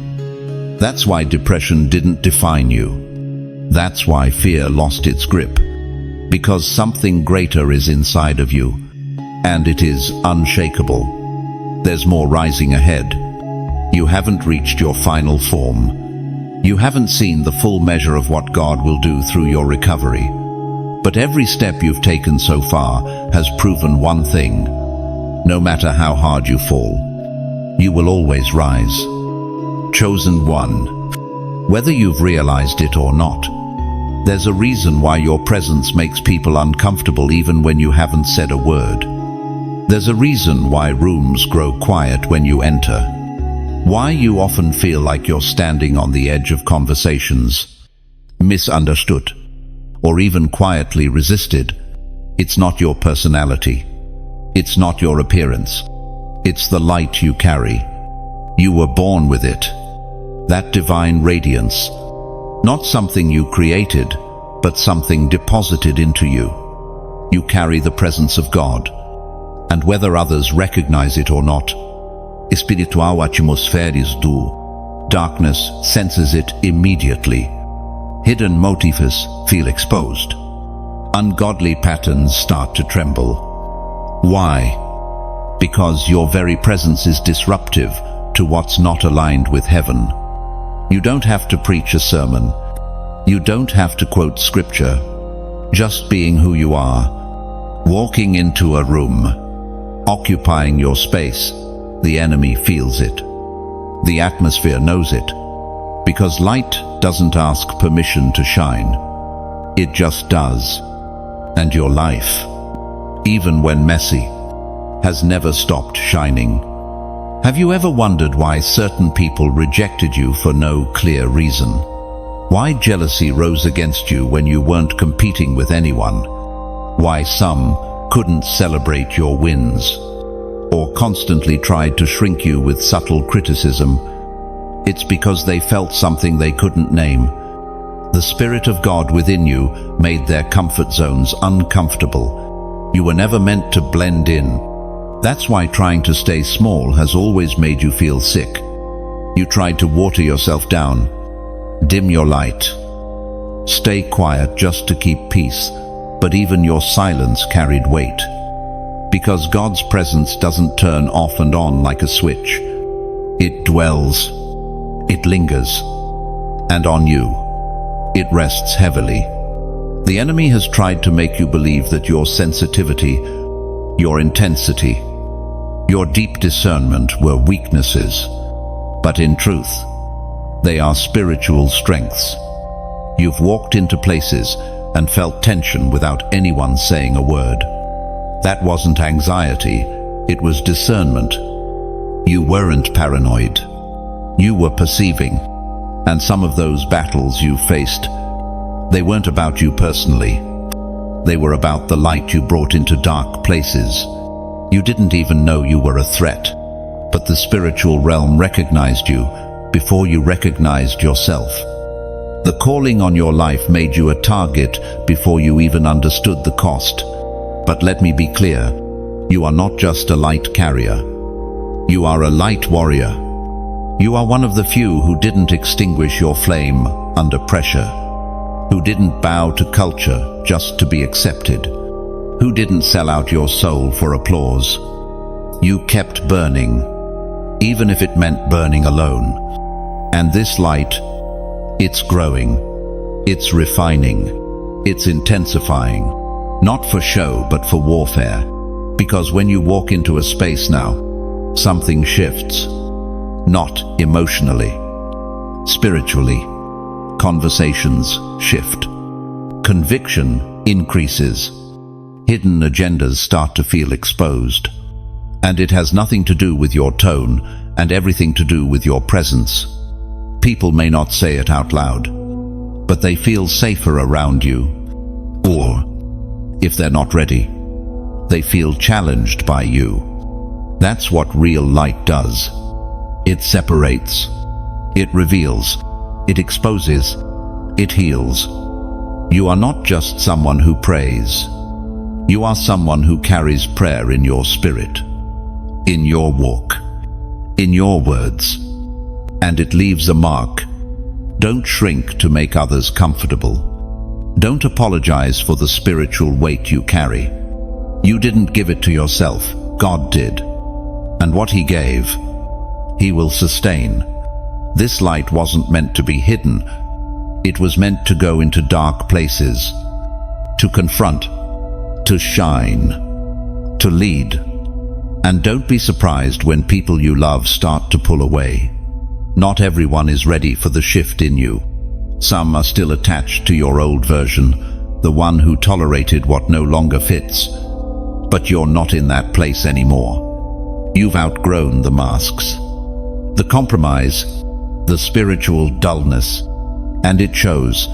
That's why depression didn't define you. That's why fear lost its grip. Because something greater is inside of you, and it is unshakable. There's more rising ahead. You haven't reached your final form. You haven't seen the full measure of what God will do through your recovery. But every step you've taken so far has proven one thing. No matter how hard you fall, you will always rise. Chosen one. Whether you've realized it or not, there's a reason why your presence makes people uncomfortable even when you haven't said a word. There's a reason why rooms grow quiet when you enter. Why you often feel like you're standing on the edge of conversations, misunderstood, or even quietly resisted. It's not your personality. It's not your appearance. It's the light you carry. You were born with it. That divine radiance. Not something you created, but something deposited into you. You carry the presence of God. And whether others recognize it or not, espiritual atmosferes do. Darkness senses it immediately. Hidden motifs feel exposed. Ungodly patterns start to tremble. Why? Because your very presence is disruptive to what's not aligned with heaven. You don't have to preach a sermon. You don't have to quote scripture. Just being who you are, walking into a room, occupying your space, the enemy feels it. The atmosphere knows it. Because light doesn't ask permission to shine. It just does. And your life, even when messy, has never stopped shining. Have you ever wondered why certain people rejected you for no clear reason? Why jealousy rose against you when you weren't competing with anyone? Why some couldn't celebrate your wins, or constantly tried to shrink you with subtle criticism? It's because they felt something they couldn't name. The Spirit of God within you made their comfort zones uncomfortable. You were never meant to blend in. That's why trying to stay small has always made you feel sick. You tried to water yourself down, dim your light, stay quiet just to keep peace, but even your silence carried weight. Because God's presence doesn't turn off and on like a switch. It dwells, it lingers, and on you, it rests heavily. The enemy has tried to make you believe that your sensitivity, your intensity, your deep discernment were weaknesses. But in truth, they are spiritual strengths. You've walked into places and felt tension without anyone saying a word. That wasn't anxiety, it was discernment. You weren't paranoid. You were perceiving. And some of those battles you faced, they weren't about you personally. They were about the light you brought into dark places. You didn't even know you were a threat, but the spiritual realm recognized you before you recognized yourself. The calling on your life made you a target before you even understood the cost. But let me be clear, you are not just a light carrier. You are a light warrior. You are one of the few who didn't extinguish your flame under pressure, who didn't bow to culture just to be accepted, who didn't sell out your soul for applause. You kept burning, even if it meant burning alone. And this light, it's growing, it's refining, it's intensifying, not for show but for warfare. Because when you walk into a space now, something shifts. Not emotionally, spiritually. Conversations shift. Conviction increases. Hidden agendas start to feel exposed. And it has nothing to do with your tone and everything to do with your presence. People may not say it out loud, but they feel safer around you. Or, if they're not ready, they feel challenged by you. That's what real light does. It separates, it reveals, it exposes, It heals. You are not just someone who prays. You are someone who carries prayer in your spirit, in your walk, in your words, and it leaves a mark. Don't shrink to make others comfortable. Don't apologize for the spiritual weight you carry. You didn't give it to yourself, God did. And what He gave, He will sustain. This light wasn't meant to be hidden. It was meant to go into dark places, to confront, to shine, to lead. And don't be surprised when people you love start to pull away. Not everyone is ready for the shift in you. Some are still attached to your old version, the one who tolerated what no longer fits. But you're not in that place anymore. You've outgrown the masks, the compromise, the spiritual dullness, and it shows.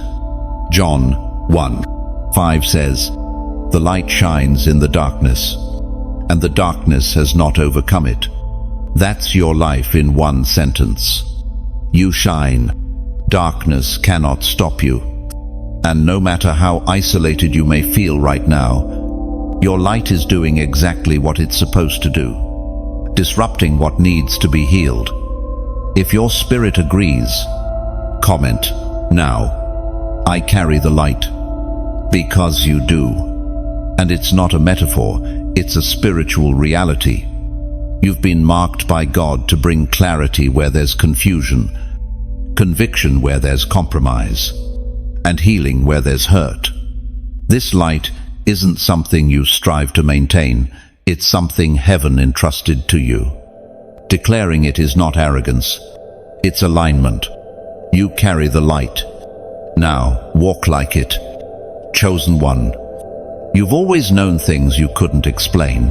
John 1:5 says, "The light shines in the darkness, and the darkness has not overcome it." That's your life in one sentence. You shine. Darkness cannot stop you. And no matter how isolated you may feel right now, your light is doing exactly what it's supposed to do, disrupting what needs to be healed. If your spirit agrees, comment now, "I carry the light," because you do. And it's not a metaphor, it's a spiritual reality. You've been marked by God to bring clarity where there's confusion, conviction where there's compromise, and healing where there's hurt. This light isn't something you strive to maintain, it's something heaven entrusted to you. Declaring it is not arrogance, it's alignment. You carry the light. Now, walk like it. Chosen one. You've always known things you couldn't explain.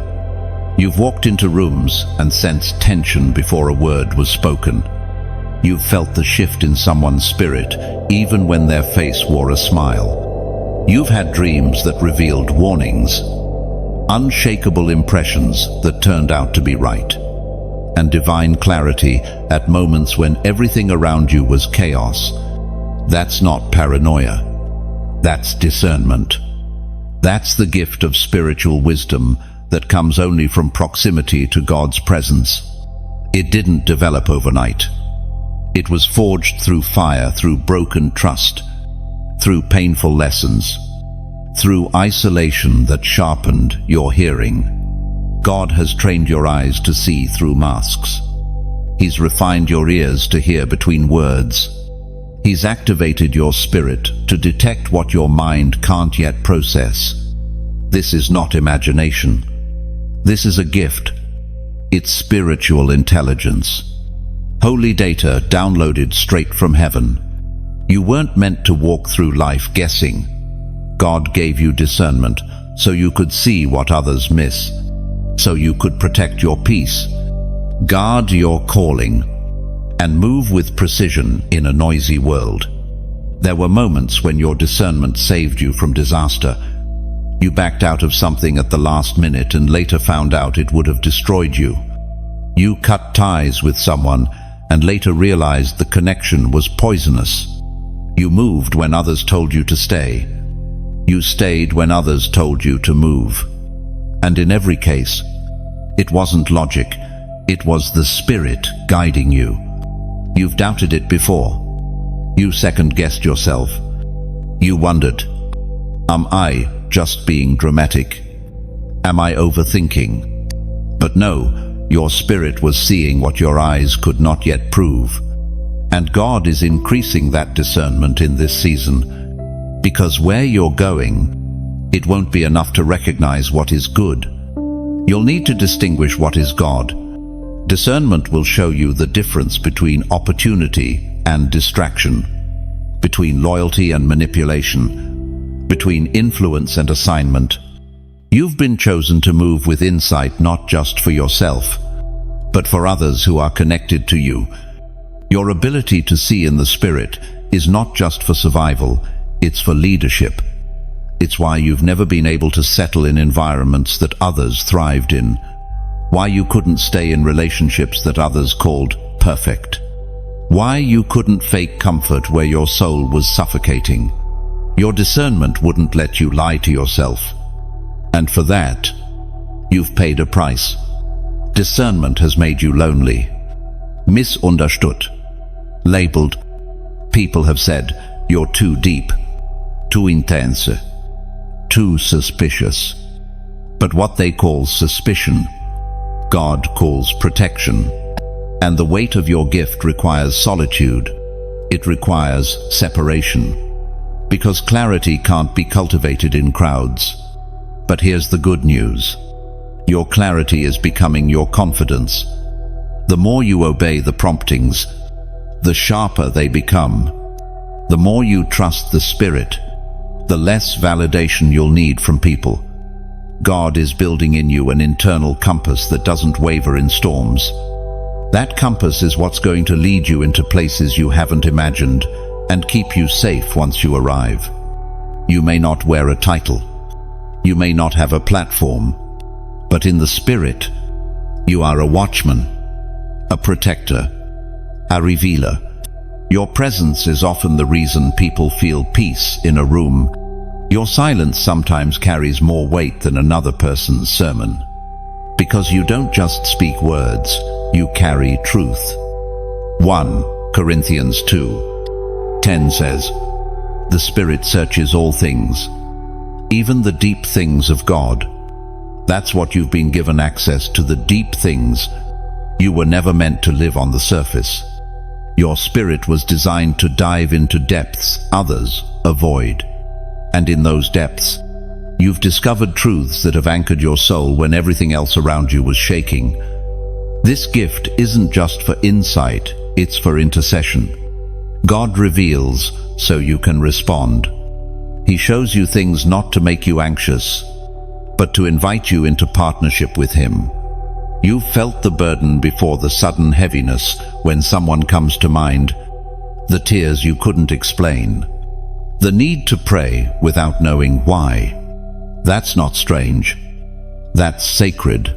You've walked into rooms and sensed tension before a word was spoken. You've felt the shift in someone's spirit, even when their face wore a smile. You've had dreams that revealed warnings, unshakable impressions that turned out to be right, and divine clarity at moments when everything around you was chaos. That's not paranoia. That's discernment. That's the gift of spiritual wisdom that comes only from proximity to God's presence. It didn't develop overnight. It was forged through fire, through broken trust, through painful lessons, through isolation that sharpened your hearing. God has trained your eyes to see through masks. He's refined your ears to hear between words. He's activated your spirit to detect what your mind can't yet process. This is not imagination. This is a gift. It's spiritual intelligence. Holy data downloaded straight from heaven. You weren't meant to walk through life guessing. God gave you discernment so you could see what others miss, so you could protect your peace, guard your calling, and move with precision in a noisy world. There were moments when your discernment saved you from disaster. You backed out of something at the last minute and later found out it would have destroyed you. You cut ties with someone and later realized the connection was poisonous. You moved when others told you to stay. You stayed when others told you to move. And in every case, it wasn't logic, it was the Spirit guiding you. You've doubted it before. You second-guessed yourself. You wondered, am I just being dramatic? Am I overthinking? But no, your spirit was seeing what your eyes could not yet prove. And God is increasing that discernment in this season, because where you're going, it won't be enough to recognize what is good. You'll need to distinguish what is God. Discernment will show you the difference between opportunity and distraction, between loyalty and manipulation, between influence and assignment. You've been chosen to move with insight not just for yourself, but for others who are connected to you. Your ability to see in the Spirit is not just for survival, it's for leadership. It's why you've never been able to settle in environments that others thrived in, why you couldn't stay in relationships that others called perfect. Why you couldn't fake comfort where your soul was suffocating. Your discernment wouldn't let you lie to yourself. And for that, you've paid a price. Discernment has made you lonely, misunderstood, labeled. People have said, you're too deep, too intense, too suspicious. But what they call suspicion, God calls protection. And the weight of your gift requires solitude. It requires separation. Because clarity can't be cultivated in crowds. But here's the good news. Your clarity is becoming your confidence. The more you obey the promptings, the sharper they become. The more you trust the Spirit, the less validation you'll need from people. God is building in you an internal compass that doesn't waver in storms. That compass is what's going to lead you into places you haven't imagined and keep you safe once you arrive. You may not wear a title. You may not have a platform. But in the Spirit, you are a watchman, a protector, a revealer. Your presence is often the reason people feel peace in a room. Your silence sometimes carries more weight than another person's sermon. Because you don't just speak words, you carry truth. 1 Corinthians 2:10 says, "The Spirit searches all things, even the deep things of God." That's what you've been given, access to the deep things. You were never meant to live on the surface. Your spirit was designed to dive into depths others avoid. And in those depths, you've discovered truths that have anchored your soul when everything else around you was shaking. This gift isn't just for insight, it's for intercession. God reveals so you can respond. He shows you things not to make you anxious, but to invite you into partnership with Him. You've felt the burden before, the sudden heaviness when someone comes to mind, the tears you couldn't explain, the need to pray without knowing why. That's not strange. That's sacred.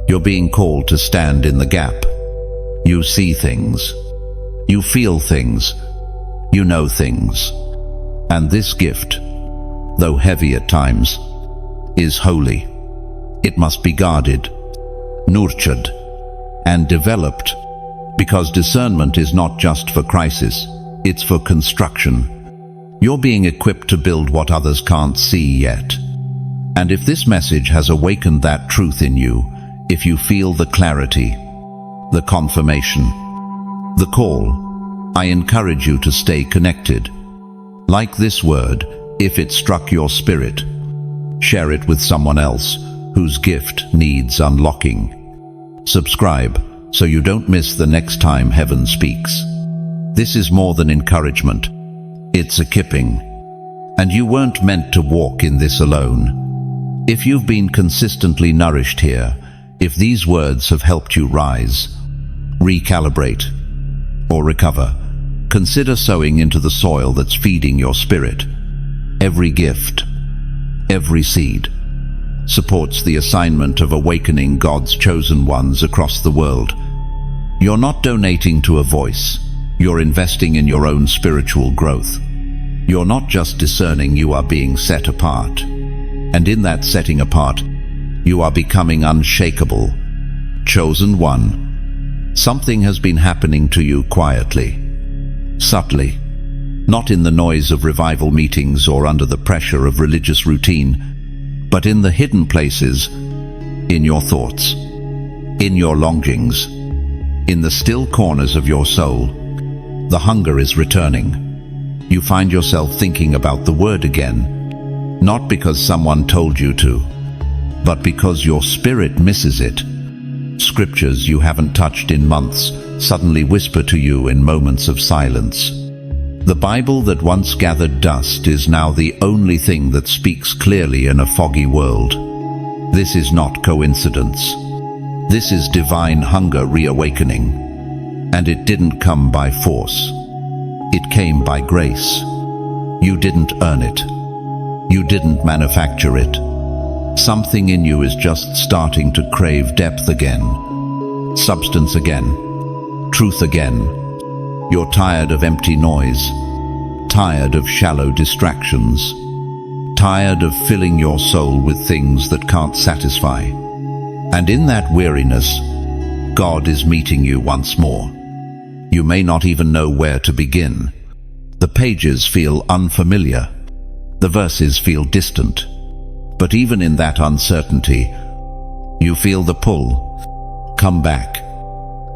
You're being called to stand in the gap. You see things. You feel things. You know things. And this gift, though heavy at times, is holy. It must be guarded, nurtured, and developed, because discernment is not just for crisis, it's for construction. You're being equipped to build what others can't see yet. And if this message has awakened that truth in you, if you feel the clarity, the confirmation, the call, I encourage you to stay connected. Like this word, if it struck your spirit, share it with someone else whose gift needs unlocking. Subscribe so you don't miss the next time heaven speaks. This is more than encouragement. It's equipping. And you weren't meant to walk in this alone. If you've been consistently nourished here, if these words have helped you rise, recalibrate, or recover, consider sowing into the soil that's feeding your spirit. Every gift, every seed, supports the assignment of awakening God's chosen ones across the world. You're not donating to a voice, you're investing in your own spiritual growth. You're not just discerning, you are being set apart. And in that setting apart, you are becoming unshakable, chosen one. Something has been happening to you quietly, subtly, not in the noise of revival meetings or under the pressure of religious routine, but in the hidden places, in your thoughts, in your longings, in the still corners of your soul. The hunger is returning. You find yourself thinking about the Word again, not because someone told you to, but because your spirit misses it. Scriptures you haven't touched in months suddenly whisper to you in moments of silence. The Bible that once gathered dust is now the only thing that speaks clearly in a foggy world. This is not coincidence. This is divine hunger reawakening. And it didn't come by force. It came by grace. You didn't earn it. You didn't manufacture it. Something in you is just starting to crave depth again, substance again, truth again. You're tired of empty noise, tired of shallow distractions, tired of filling your soul with things that can't satisfy. And in that weariness, God is meeting you once more. You may not even know where to begin. The pages feel unfamiliar. The verses feel distant. But even in that uncertainty, you feel the pull. Come back.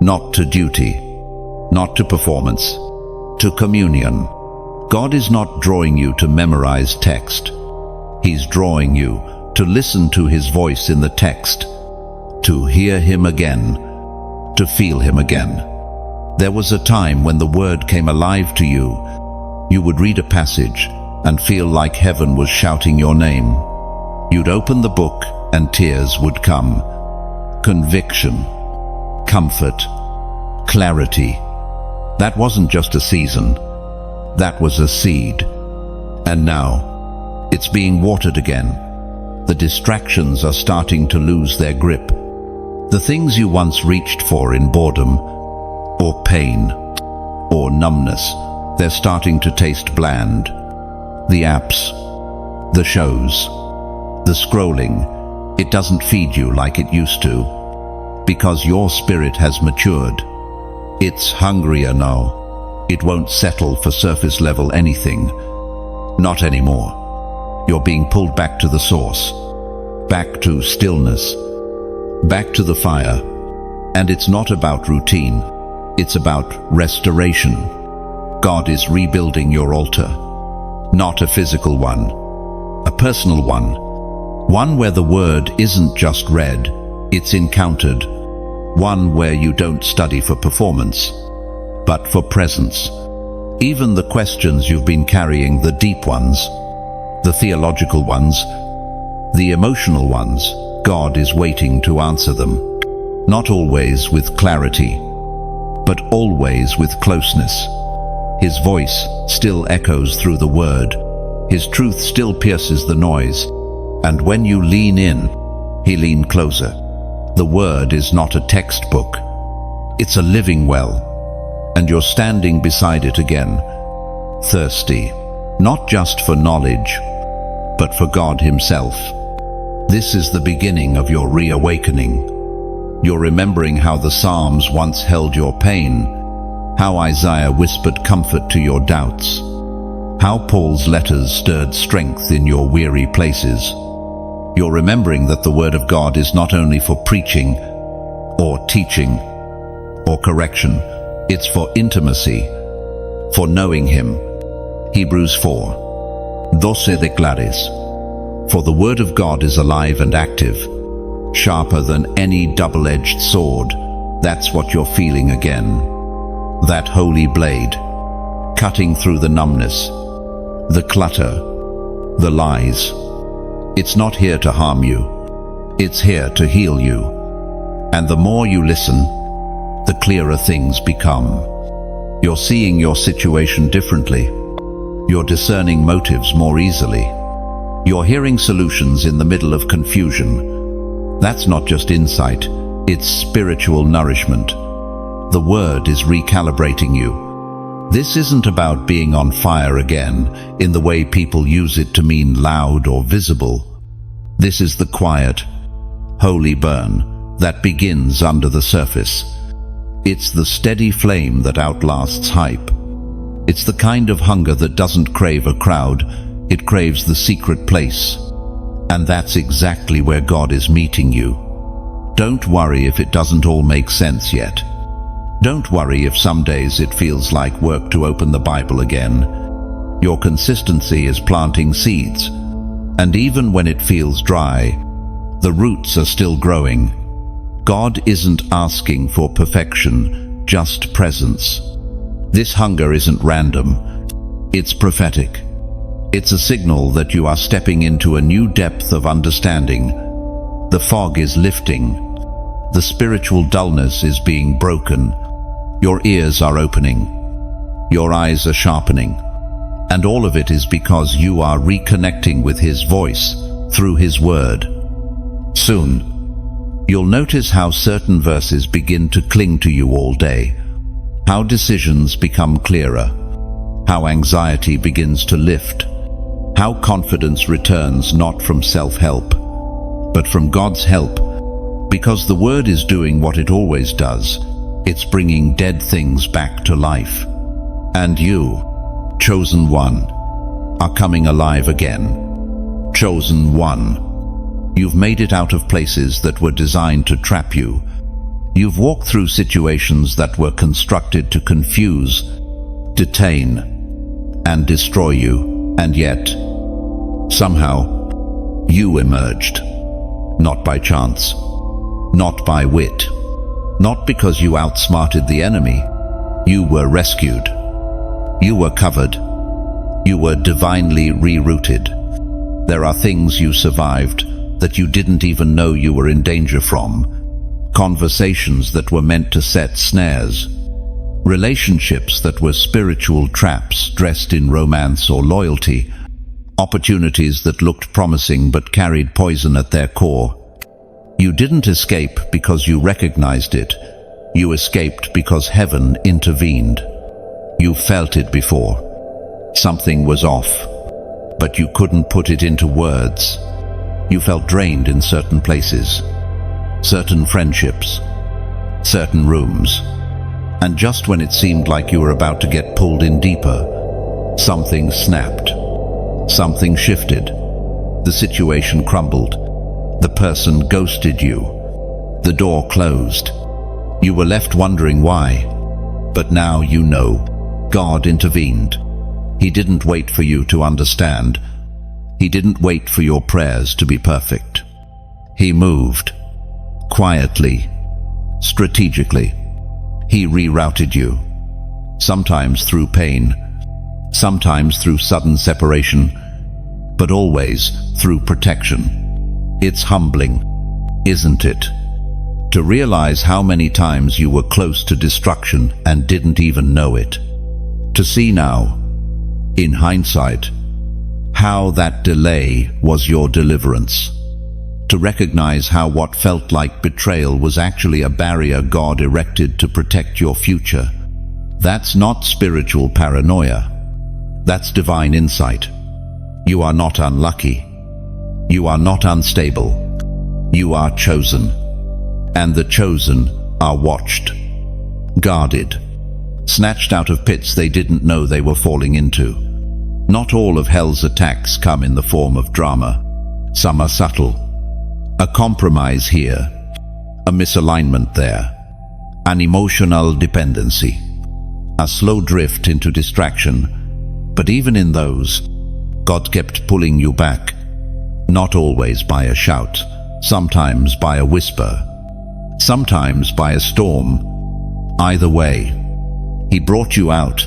Not to duty, not to performance, to communion. God is not drawing you to memorize text. He's drawing you to listen to His voice in the text, to hear Him again, to feel Him again. There was a time when the Word came alive to you. You would read a passage and feel like heaven was shouting your name. You'd open the book and tears would come. Conviction, comfort, clarity. That wasn't just a season. That was a seed. And now, it's being watered again. The distractions are starting to lose their grip. The things you once reached for in boredom, or pain, or numbness, they're starting to taste bland. The apps, the shows, the scrolling, it doesn't feed you like it used to, because your spirit has matured. It's hungrier now. It won't settle for surface level anything. Not anymore. You're being pulled back to the source, back to stillness, back to the fire. And it's not about routine. It's about restoration. God is rebuilding your altar. Not a physical one, a personal one where the word isn't just read, it's encountered. One where you don't study for performance, but for presence. Even the questions you've been carrying, the deep ones, the theological ones, the emotional ones, God is waiting to answer them. Not always with clarity, but always with closeness. His voice still echoes through the word. His truth still pierces the noise. And when you lean in, He leans closer. The word is not a textbook. It's a living well. And you're standing beside it again, thirsty, not just for knowledge, but for God Himself. This is the beginning of your reawakening. You're remembering how the Psalms once held your pain, how Isaiah whispered comfort to your doubts, how Paul's letters stirred strength in your weary places. You're remembering that the Word of God is not only for preaching, or teaching, or correction. It's for intimacy, for knowing Him. Hebrews 4:12 declares, "For the Word of God is alive and active, sharper than any double-edged sword." That's what you're feeling again. That holy blade, cutting through the numbness, the clutter, the lies. It's not here to harm you. It's here to heal you. And the more you listen, the clearer things become. You're seeing your situation differently. You're discerning motives more easily. You're hearing solutions in the middle of confusion. That's not just insight, it's spiritual nourishment. The Word is recalibrating you. This isn't about being on fire again, in the way people use it to mean loud or visible. This is the quiet, holy burn that begins under the surface. It's the steady flame that outlasts hype. It's the kind of hunger that doesn't crave a crowd, it craves the secret place. And that's exactly where God is meeting you. Don't worry if it doesn't all make sense yet. Don't worry if some days it feels like work to open the Bible again. Your consistency is planting seeds, and even when it feels dry, the roots are still growing. God isn't asking for perfection, just presence. This hunger isn't random, it's prophetic. It's a signal that you are stepping into a new depth of understanding. The fog is lifting. The spiritual dullness is being broken. Your ears are opening. Your eyes are sharpening. And all of it is because you are reconnecting with His voice through His Word. Soon, you'll notice how certain verses begin to cling to you all day. how decisions become clearer, how anxiety begins to lift, how confidence returns not from self-help, but from God's help, because the Word is doing what it always does. It's bringing dead things back to life. And you, chosen one, are coming alive again. Chosen one. You've made it out of places that were designed to trap you. You've walked through situations that were constructed to confuse, detain, and destroy you, and yet, somehow, you emerged. Not by chance, not by wit, not because you outsmarted the enemy. You were rescued. You were covered. You were divinely rerouted. There are things you survived that you didn't even know you were in danger from. Conversations that were meant to set snares. Relationships that were spiritual traps dressed in romance or loyalty. Opportunities that looked promising but carried poison at their core. You didn't escape because you recognized it. You escaped because heaven intervened. You felt it before. Something was off, but you couldn't put it into words. You felt drained in certain places, certain friendships, certain rooms. And just when it seemed like you were about to get pulled in deeper, something snapped. Something shifted. The situation crumbled. The person ghosted you. The door closed. You were left wondering why. But now you know. God intervened. He didn't wait for you to understand. He didn't wait for your prayers to be perfect. He moved. Quietly. Strategically. He rerouted you. Sometimes through pain. Sometimes through sudden separation. But always through protection. It's humbling, isn't it? To realize how many times you were close to destruction and didn't even know it. To see now, in hindsight, how that delay was your deliverance. To recognize how what felt like betrayal was actually a barrier God erected to protect your future. That's not spiritual paranoia. That's divine insight. You are not unlucky. You are not unstable. You are chosen. And the chosen are watched, guarded, snatched out of pits they didn't know they were falling into. Not all of hell's attacks come in the form of drama. Some are subtle. A compromise here, a misalignment there, an emotional dependency, a slow drift into distraction. But even in those, God kept pulling you back, not always by a shout, sometimes by a whisper, sometimes by a storm. Either way, He brought you out.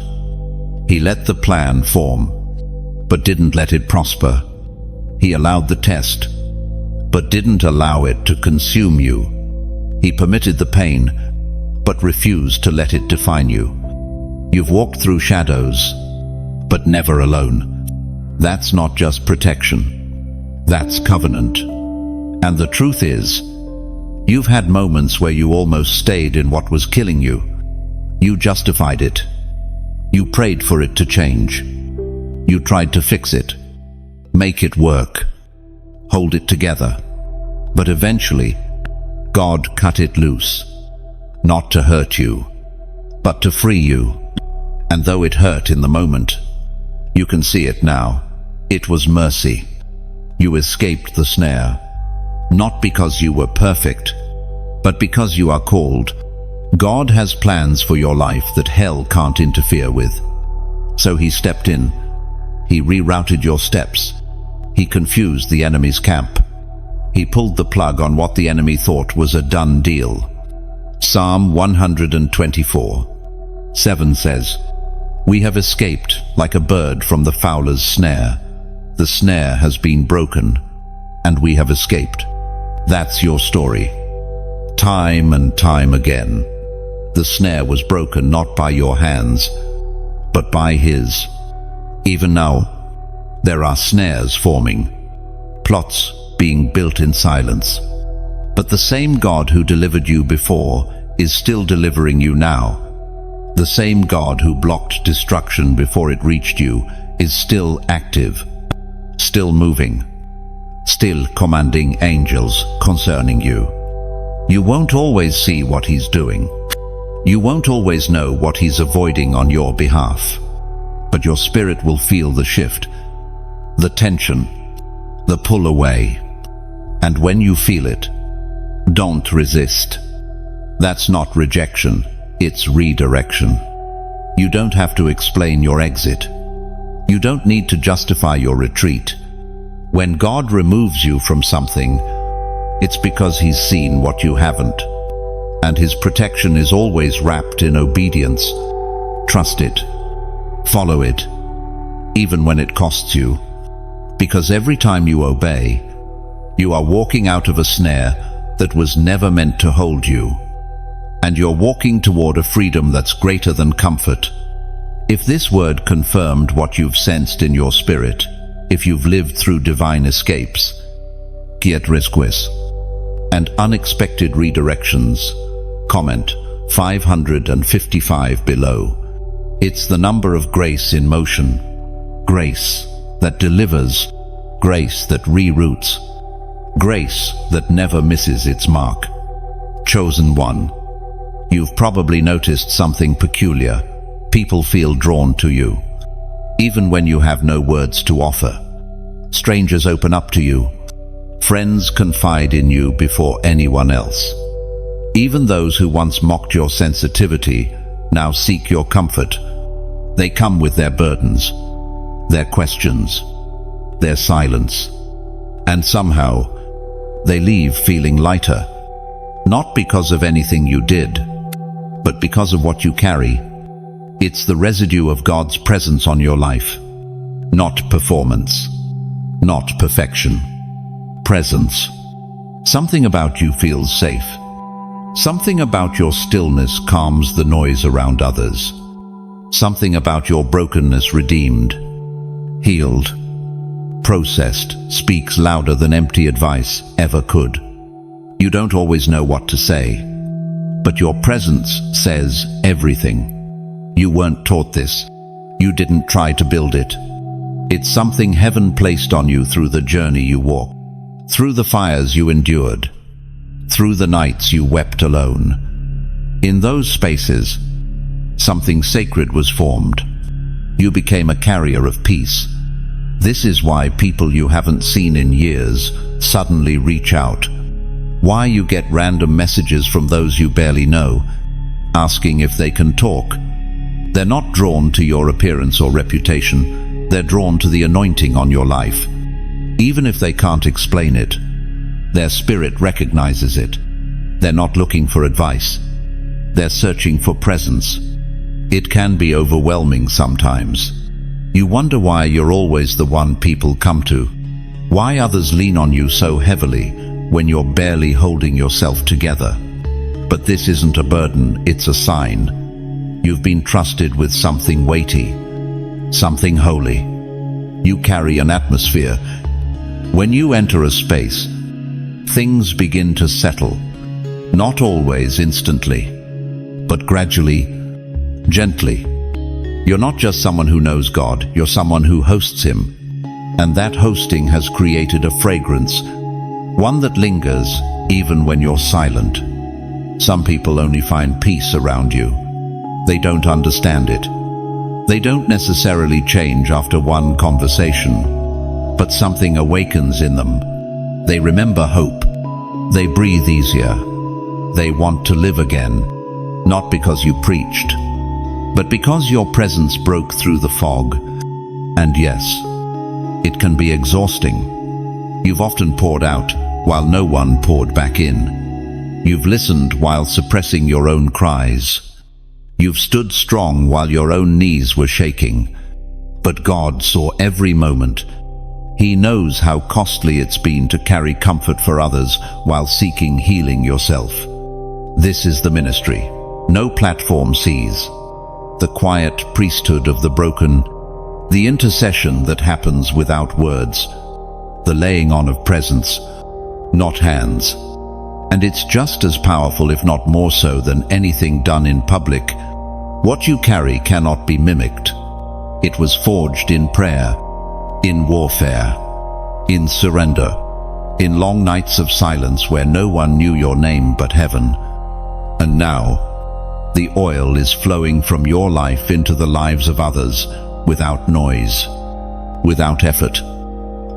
He let the plan form, but didn't let it prosper. He allowed the test, but didn't allow it to consume you. He permitted the pain, but refused to let it define you. You've walked through shadows, but never alone. That's not just protection. That's covenant. And the truth is, you've had moments where you almost stayed in what was killing you. You justified it. You prayed for it to change. You tried to fix it, make it work, hold it together. But eventually, God cut it loose. Not to hurt you, but to free you. And though it hurt in the moment, you can see it now. It was mercy. You escaped the snare. Not because you were perfect, but because you are called. God has plans for your life that hell can't interfere with. So He stepped in. He rerouted your steps. He confused the enemy's camp. He pulled the plug on what the enemy thought was a done deal. Psalm 124:7 says, "We have escaped like a bird from the fowler's snare. The snare has been broken, and we have escaped." That's your story. Time and time again. The snare was broken not by your hands, but by His. Even now, there are snares forming, plots being built in silence. But the same God who delivered you before is still delivering you now. The same God who blocked destruction before it reached you is still active, still moving, still commanding angels concerning you. You won't always see what he's doing. You won't always know what he's avoiding on your behalf. But your spirit will feel the shift, the tension, the pull away. And when you feel it, don't resist. That's not rejection, it's redirection. You don't have to explain your exit. You don't need to justify your retreat. When God removes you from something, it's because he's seen what you haven't. And his protection is always wrapped in obedience. Trust it. Follow it. Even when it costs you. Because every time you obey, you are walking out of a snare that was never meant to hold you. And you're walking toward a freedom that's greater than comfort. If this word confirmed what you've sensed in your spirit, if you've lived through divine escapes, quiet risques, and unexpected redirections, comment 555 below. It's the number of grace in motion. Grace that delivers, grace that reroutes, grace that never misses its mark. Chosen one. You've probably noticed something peculiar. People feel drawn to you, even when you have no words to offer. Strangers open up to you. Friends confide in you before anyone else. Even those who once mocked your sensitivity now seek your comfort. They come with their burdens, their questions, their silence. And somehow, they leave feeling lighter. Not because of anything you did, but because of what you carry. It's the residue of God's presence on your life. Not performance. Not perfection. Presence. Something about you feels safe. Something about your stillness calms the noise around others. Something about your brokenness redeemed, healed, processed, speaks louder than empty advice ever could. You don't always know what to say, but your presence says everything. You weren't taught this. You didn't try to build it. It's something heaven placed on you through the journey you walked, through the fires you endured, through the nights you wept alone. In those spaces, something sacred was formed. You became a carrier of peace. This is why people you haven't seen in years suddenly reach out. Why you get random messages from those you barely know, asking if they can talk. They're not drawn to your appearance or reputation. They're drawn to the anointing on your life. Even if they can't explain it, their spirit recognizes it. They're not looking for advice. They're searching for presence. It can be overwhelming sometimes. You wonder why you're always the one people come to. Why others lean on you so heavily when you're barely holding yourself together. But this isn't a burden, it's a sign. You've been trusted with something weighty, something holy. You carry an atmosphere. When you enter a space, things begin to settle. Not always instantly, but gradually, gently. You're not just someone who knows God, you're someone who hosts Him. And that hosting has created a fragrance, one that lingers even when you're silent. Some people only find peace around you. They don't understand it. They don't necessarily change after one conversation, but something awakens in them. They remember hope. They breathe easier. They want to live again, not because you preached, but because your presence broke through the fog. And yes, it can be exhausting. You've often poured out while no one poured back in. You've listened while suppressing your own cries. You've stood strong while your own knees were shaking. But God saw every moment. He knows how costly it's been to carry comfort for others while seeking healing yourself. This is the ministry no platform sees. The quiet priesthood of the broken, the intercession that happens without words, the laying on of presence, not hands. And it's just as powerful, if not more so, than anything done in public. What you carry cannot be mimicked. It was forged in prayer, in warfare, in surrender, in long nights of silence where no one knew your name but heaven. And now, the oil is flowing from your life into the lives of others without noise, without effort,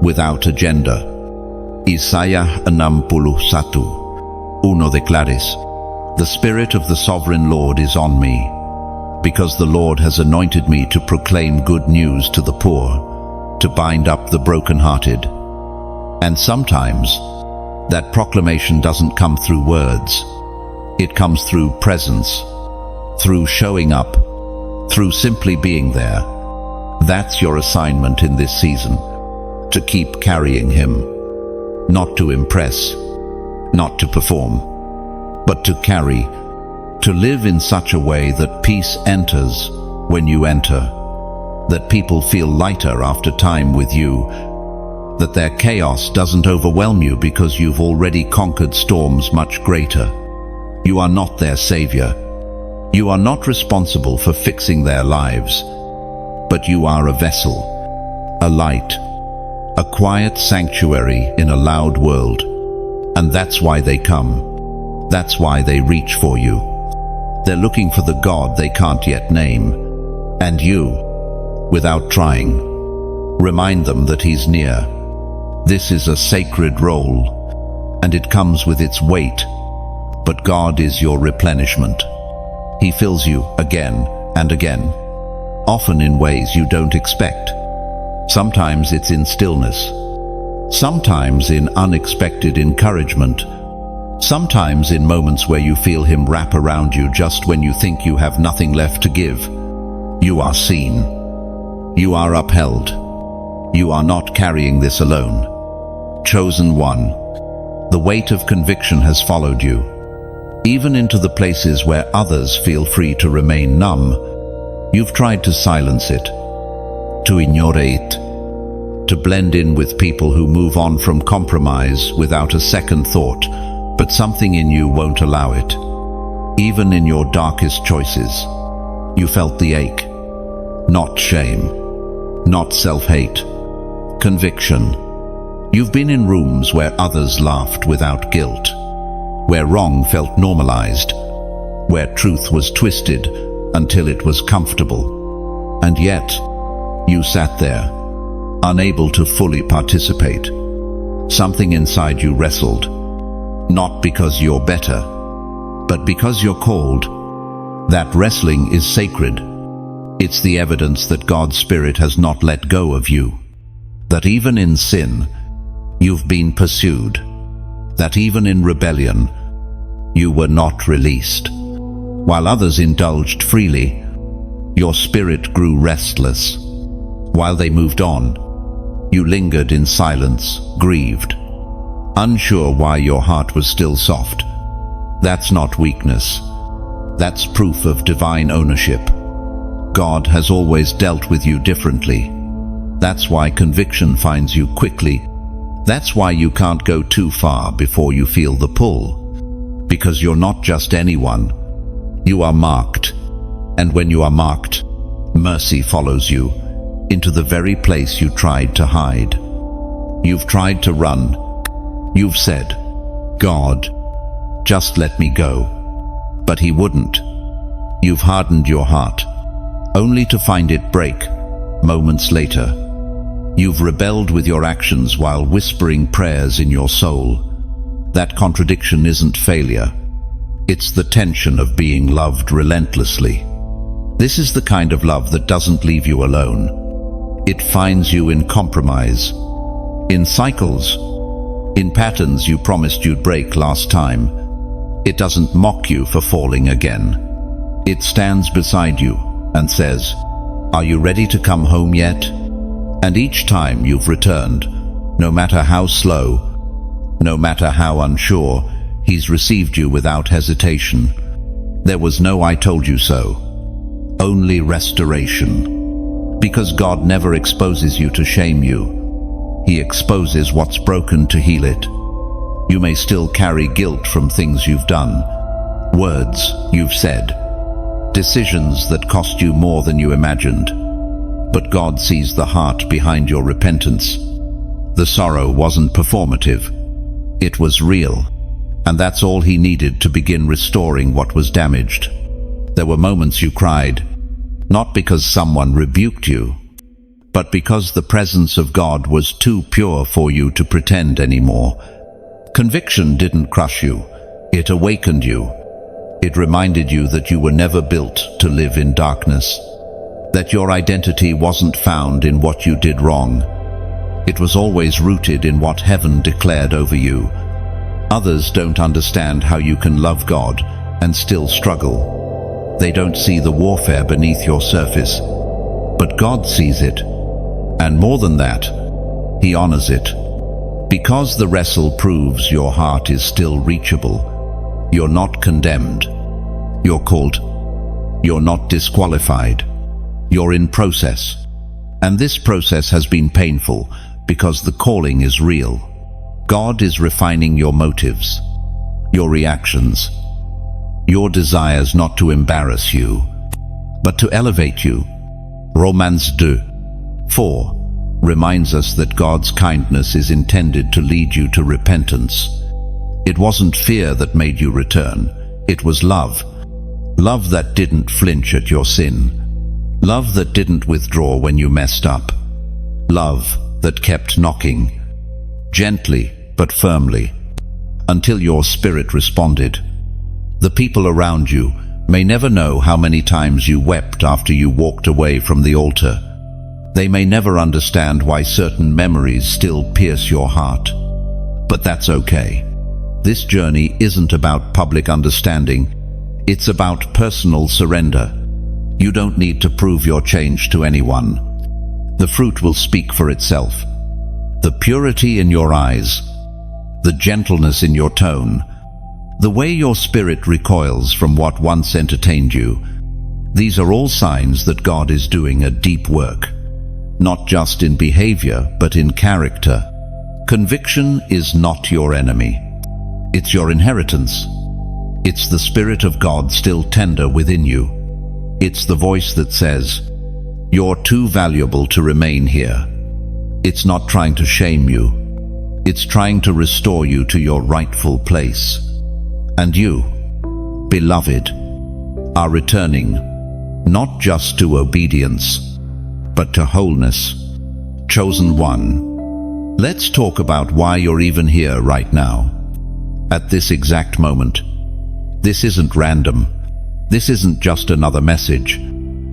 without agenda. Isaiah 61:1 declares, "The Spirit of the Sovereign Lord is on me, because the Lord has anointed me to proclaim good news to the poor, to bind up the brokenhearted." And sometimes, that proclamation doesn't come through words. It comes through presence, through showing up, through simply being there. That's your assignment in this season, to keep carrying Him. Not to impress, not to perform, but to carry, to live in such a way that peace enters when you enter, that people feel lighter after time with you, that their chaos doesn't overwhelm you because you've already conquered storms much greater. You are not their savior. You are not responsible for fixing their lives, but you are a vessel, a light, a quiet sanctuary in a loud world. And that's why they come. That's why they reach for you. They're looking for the God they can't yet name. And you, without trying, remind them that He's near. This is a sacred role, and it comes with its weight. But God is your replenishment. He fills you again and again, often in ways you don't expect. Sometimes it's in stillness, sometimes in unexpected encouragement, sometimes in moments where you feel Him wrap around you just when you think you have nothing left to give. You are seen. You are upheld. You are not carrying this alone. Chosen one. The weight of conviction has followed you, even into the places where others feel free to remain numb. You've tried to silence it, to ignore it, to blend in with people who move on from compromise without a second thought, but something in you won't allow it. Even in your darkest choices, you felt the ache. Not shame, not self-hate, conviction. You've been in rooms where others laughed without guilt, where wrong felt normalized, where truth was twisted until it was comfortable. And yet, you sat there, unable to fully participate. Something inside you wrestled, not because you're better, but because you're called. That wrestling is sacred. It's the evidence that God's Spirit has not let go of you, that even in sin, you've been pursued, that even in rebellion, you were not released. While others indulged freely, your spirit grew restless. While they moved on, you lingered in silence, grieved, unsure why your heart was still soft. That's not weakness. That's proof of divine ownership. God has always dealt with you differently. That's why conviction finds you quickly. That's why you can't go too far before you feel the pull. Because you're not just anyone. You are marked. And when you are marked, mercy follows you into the very place you tried to hide. You've tried to run. You've said, "God, just let me go." But He wouldn't. You've hardened your heart, only to find it break moments later. You've rebelled with your actions while whispering prayers in your soul. That contradiction isn't failure. It's the tension of being loved relentlessly. This is the kind of love that doesn't leave you alone. It finds you in compromise, in cycles, in patterns you promised you'd break last time. It doesn't mock you for falling again. It stands beside you and says, "Are you ready to come home yet?" And each time you've returned, no matter how slow, no matter how unsure, He's received you without hesitation. There was no "I told you so," only restoration. Because God never exposes you to shame you. He exposes what's broken to heal it. You may still carry guilt from things you've done, words you've said, decisions that cost you more than you imagined. But God sees the heart behind your repentance. The sorrow wasn't performative. It was real, and that's all He needed to begin restoring what was damaged. There were moments you cried, not because someone rebuked you, but because the presence of God was too pure for you to pretend anymore. Conviction didn't crush you, it awakened you. It reminded you that you were never built to live in darkness, that your identity wasn't found in what you did wrong. It was always rooted in what heaven declared over you. Others don't understand how you can love God and still struggle. They don't see the warfare beneath your surface, but God sees it. And more than that, He honors it. Because the wrestle proves your heart is still reachable. You're not condemned. You're called. You're not disqualified. You're in process. And this process has been painful because the calling is real. God is refining your motives, your reactions, your desires not to embarrass you, but to elevate you. Romans 2:4 reminds us that God's kindness is intended to lead you to repentance. It wasn't fear that made you return. It was love. Love that didn't flinch at your sin. Love that didn't withdraw when you messed up. Love that kept knocking, gently but firmly, until your spirit responded. The people around you may never know how many times you wept after you walked away from the altar. They may never understand why certain memories still pierce your heart. But that's okay. This journey isn't about public understanding. It's about personal surrender. You don't need to prove your change to anyone. The fruit will speak for itself. The purity in your eyes, the gentleness in your tone, the way your spirit recoils from what once entertained you, these are all signs that God is doing a deep work. Not just in behavior, but in character. Conviction is not your enemy. It's your inheritance. It's the Spirit of God still tender within you. It's the voice that says, "You're too valuable to remain here." It's not trying to shame you. It's trying to restore you to your rightful place. And you, beloved, are returning, not just to obedience, but to wholeness. Chosen one. Let's talk about why you're even here right now. At this exact moment. This isn't random. This isn't just another message.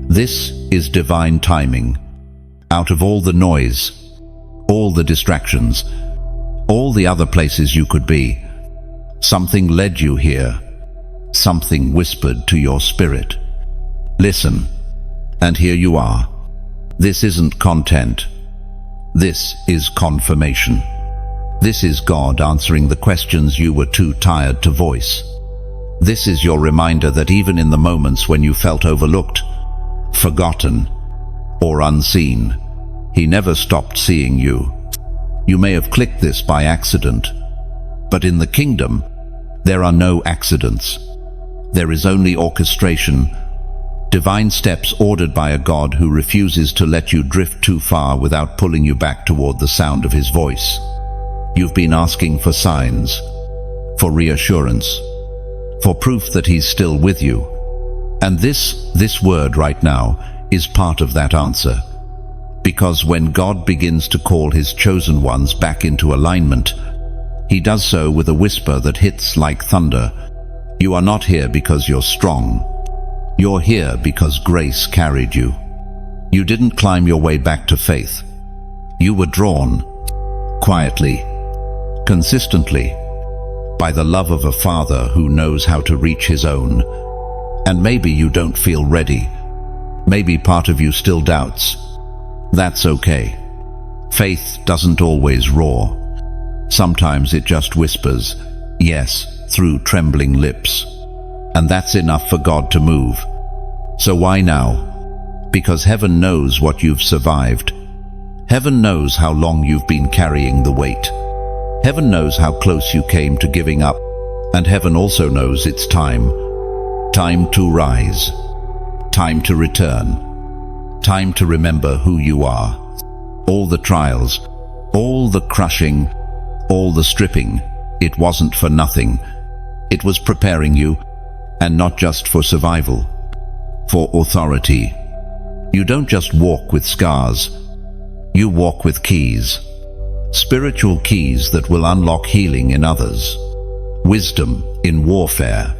This is divine timing. Out of all the noise, all the distractions, all the other places you could be, something led you here. Something whispered to your spirit. Listen, and here you are. This isn't content. This is confirmation. This is God answering the questions you were too tired to voice. This is your reminder that even in the moments when you felt overlooked, forgotten, or unseen, He never stopped seeing you. You may have clicked this by accident, but in the kingdom, there are no accidents. There is only orchestration, divine steps ordered by a God who refuses to let you drift too far without pulling you back toward the sound of His voice. You've been asking for signs, for reassurance, for proof that He's still with you. And this word right now is part of that answer. Because when God begins to call His chosen ones back into alignment, He does so with a whisper that hits like thunder. You are not here because you're strong. You're here because grace carried you. You didn't climb your way back to faith. You were drawn, quietly, consistently, by the love of a Father who knows how to reach His own. And maybe you don't feel ready. Maybe part of you still doubts. That's okay. Faith doesn't always roar. Sometimes it just whispers, yes, through trembling lips. And that's enough for God to move. So why now? Because heaven knows what you've survived. Heaven knows how long you've been carrying the weight. Heaven knows how close you came to giving up. And heaven also knows it's time. Time to rise. time to return. Time to remember who you are. All the trials, all the crushing, all the stripping, it wasn't for nothing. It was preparing you, and not just for survival, for authority. You don't just walk with scars, you walk with keys. Spiritual keys that will unlock healing in others, wisdom in warfare,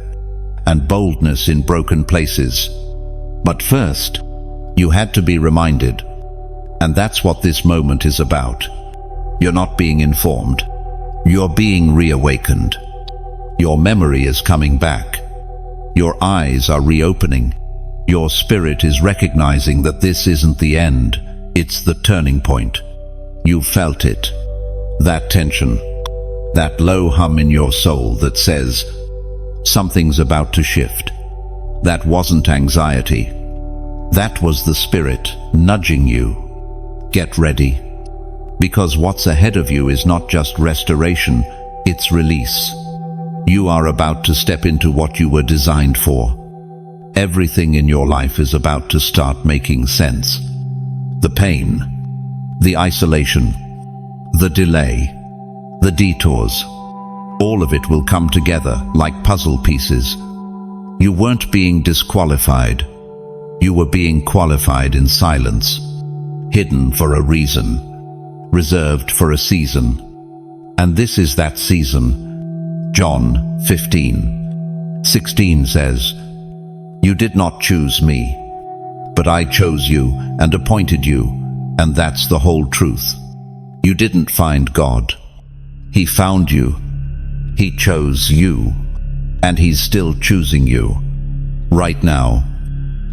and boldness in broken places. But first, you had to be reminded, and that's what this moment is about. You're not being informed, you're being reawakened. Your memory is coming back. Your eyes are reopening. Your spirit is recognizing that this isn't the end, it's the turning point. You felt it. That tension, that low hum in your soul that says, something's about to shift. That wasn't anxiety. That was the Spirit nudging you. Get ready. Because what's ahead of you is not just restoration, it's release. You are about to step into what you were designed for. Everything in your life is about to start making sense. The pain, the isolation, the delay, the detours, all of it will come together like puzzle pieces. You weren't being disqualified. You were being qualified in silence, hidden for a reason, reserved for a season. And this is that season. John 15:16 says, "You did not choose me, but I chose you and appointed you," and that's the whole truth. You didn't find God. He found you. He chose you, and He's still choosing you. Right now,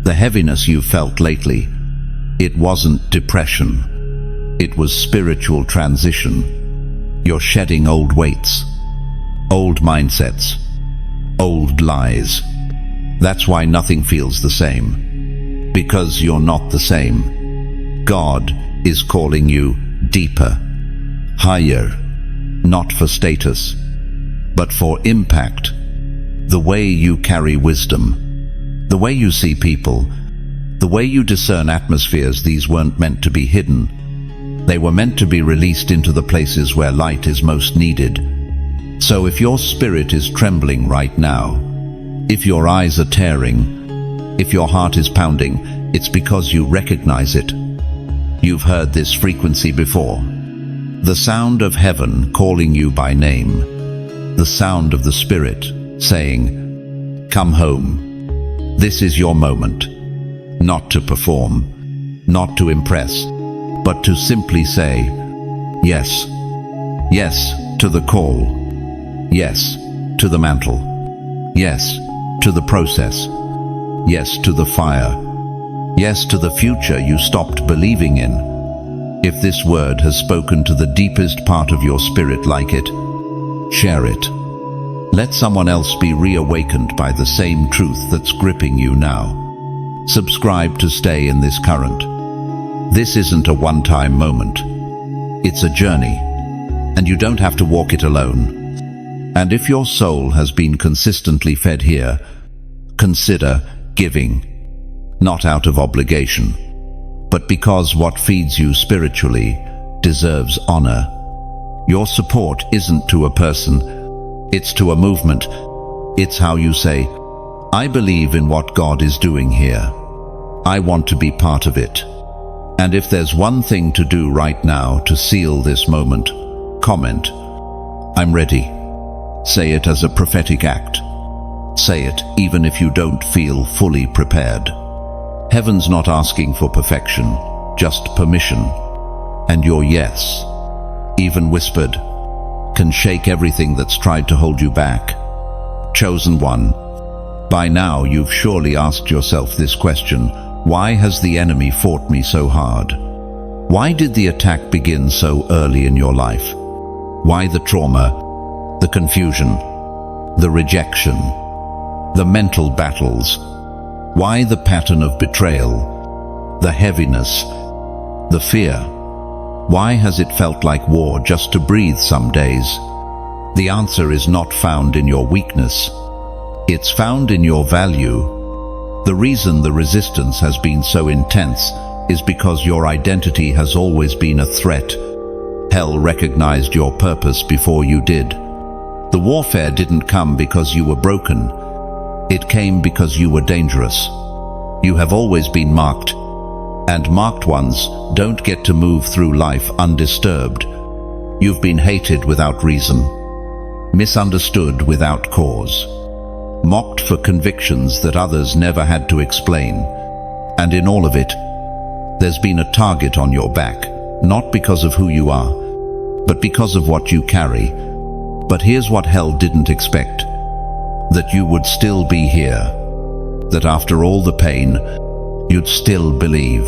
the heaviness you felt lately, it wasn't depression. It was spiritual transition. You're shedding old weights, old mindsets, old lies. That's why nothing feels the same. Because you're not the same. God is calling you deeper, higher, not for status, but for impact. The way you carry wisdom, the way you see people, the way you discern atmospheres, these weren't meant to be hidden. They were meant to be released into the places where light is most needed. So if your spirit is trembling right now, if your eyes are tearing, if your heart is pounding, it's because you recognize it. You've heard this frequency before. The sound of heaven calling you by name. The sound of the Spirit saying, "Come home." This is your moment. Not to perform, not to impress, but to simply say, yes. Yes to the call. Yes to the mantle. Yes to the process. Yes to the fire. Yes to the future you stopped believing in. If this word has spoken to the deepest part of your spirit, like it, share it. Let someone else be reawakened by the same truth that's gripping you now. Subscribe to stay in this current. This isn't a one-time moment. It's a journey, and you don't have to walk it alone. And if your soul has been consistently fed here, consider giving, not out of obligation, but because what feeds you spiritually deserves honor. Your support isn't to a person, it's to a movement. It's how you say, "I believe in what God is doing here. I want to be part of it." And if there's one thing to do right now to seal this moment, comment, "I'm ready." Say it as a prophetic act. Say it even if you don't feel fully prepared. Heaven's not asking for perfection, just permission. And your yes, even whispered, can shake everything that's tried to hold you back. Chosen one, by now you've surely asked yourself this question: why has the enemy fought me so hard? Why did the attack begin so early in your life? Why the trauma, the confusion, the rejection, the mental battles? Why the pattern of betrayal, the heaviness, the fear? Why has it felt like war just to breathe some days? The answer is not found in your weakness. It's found in your value. The reason the resistance has been so intense is because your identity has always been a threat. Hell recognized your purpose before you did. The warfare didn't come because you were broken. It came because you were dangerous. You have always been marked, and marked ones don't get to move through life undisturbed. You've been hated without reason, misunderstood without cause, mocked for convictions that others never had to explain. And in all of it, there's been a target on your back, not because of who you are, but because of what you carry. But here's what hell didn't expect: that you would still be here, that after all the pain, you'd still believe,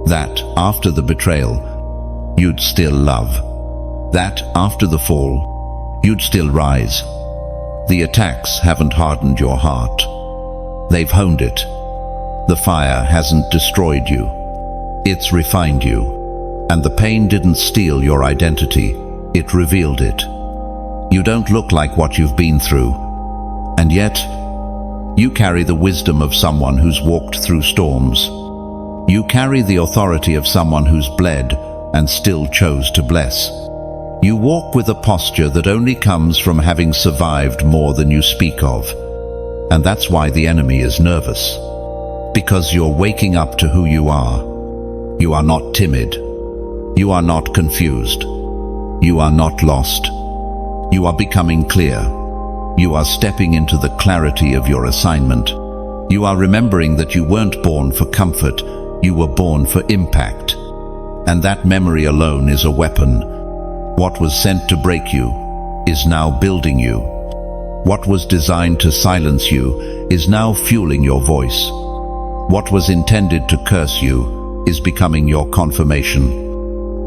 that after the betrayal, you'd still love, that after the fall, you'd still rise. The attacks haven't hardened your heart. They've honed it. The fire hasn't destroyed you. It's refined you. And the pain didn't steal your identity. It revealed it. You don't look like what you've been through. And yet, you carry the wisdom of someone who's walked through storms. You carry the authority of someone who's bled and still chose to bless. You walk with a posture that only comes from having survived more than you speak of. And that's why the enemy is nervous. Because you're waking up to who you are. You are not timid. You are not confused. You are not lost. You are becoming clear. You are stepping into the clarity of your assignment. You are remembering that you weren't born for comfort. You were born for impact. And that memory alone is a weapon. What was sent to break you is now building you. What was designed to silence you is now fueling your voice. What was intended to curse you is becoming your confirmation.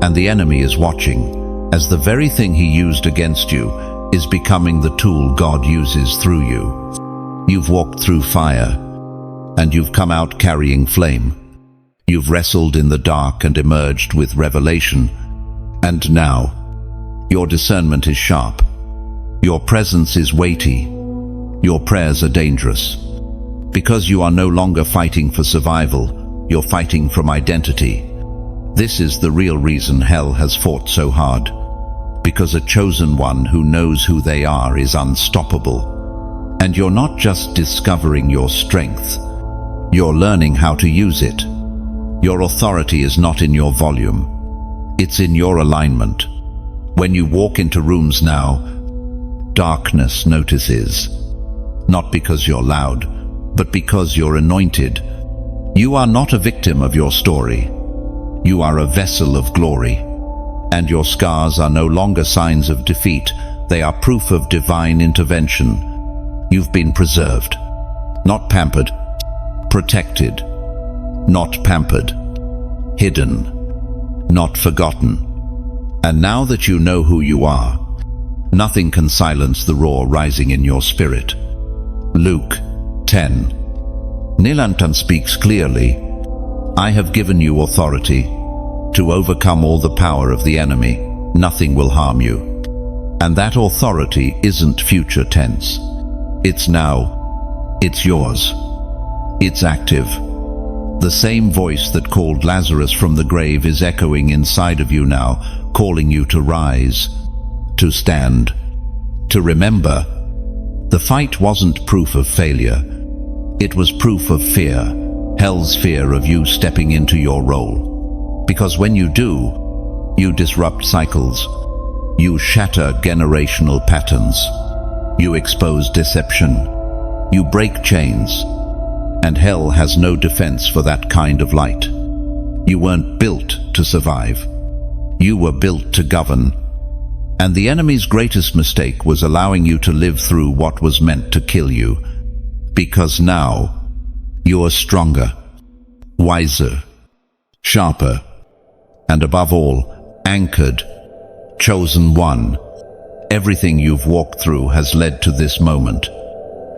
And the enemy is watching, as the very thing he used against you is becoming the tool God uses through you. You've walked through fire, and you've come out carrying flame. You've wrestled in the dark and emerged with revelation. And now, your discernment is sharp. Your presence is weighty. Your prayers are dangerous. Because you are no longer fighting for survival, you're fighting from identity. This is the real reason hell has fought so hard. Because a chosen one who knows who they are is unstoppable. And you're not just discovering your strength, you're learning how to use it. Your authority is not in your volume, it's in your alignment. When you walk into rooms now, darkness notices. Not because you're loud, but because you're anointed. You are not a victim of your story. You are a vessel of glory. And your scars are no longer signs of defeat. They are proof of divine intervention. You've been preserved, not pampered, protected, not pampered, hidden, not forgotten. And now that you know who you are, nothing can silence the roar rising in your spirit. Luke 10. Nilantan speaks clearly, I have given you authority to overcome all the power of the enemy. Nothing will harm you. And that authority isn't future tense. It's now. It's yours. It's active. The same voice that called Lazarus from the grave is echoing inside of you now, calling you to rise, to stand, to remember. The fight wasn't proof of failure. It was proof of fear, hell's fear of you stepping into your role. Because when you do, you disrupt cycles. You shatter generational patterns. You expose deception. You break chains. And hell has no defense for that kind of light. You weren't built to survive. You were built to govern. And the enemy's greatest mistake was allowing you to live through what was meant to kill you. Because now, you are stronger, wiser, sharper, and above all, anchored, chosen one. Everything you've walked through has led to this moment.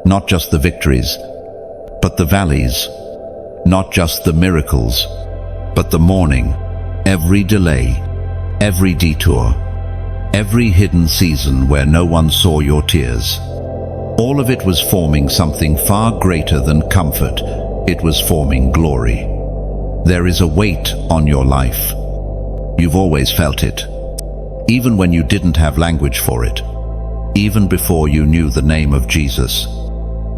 Not just the victories, but the valleys. Not just the miracles, but the mourning. Every delay, every detour, every hidden season where no one saw your tears. All of it was forming something far greater than comfort, it was forming glory. There is a weight on your life. You've always felt it, even when you didn't have language for it. Even before you knew the name of Jesus,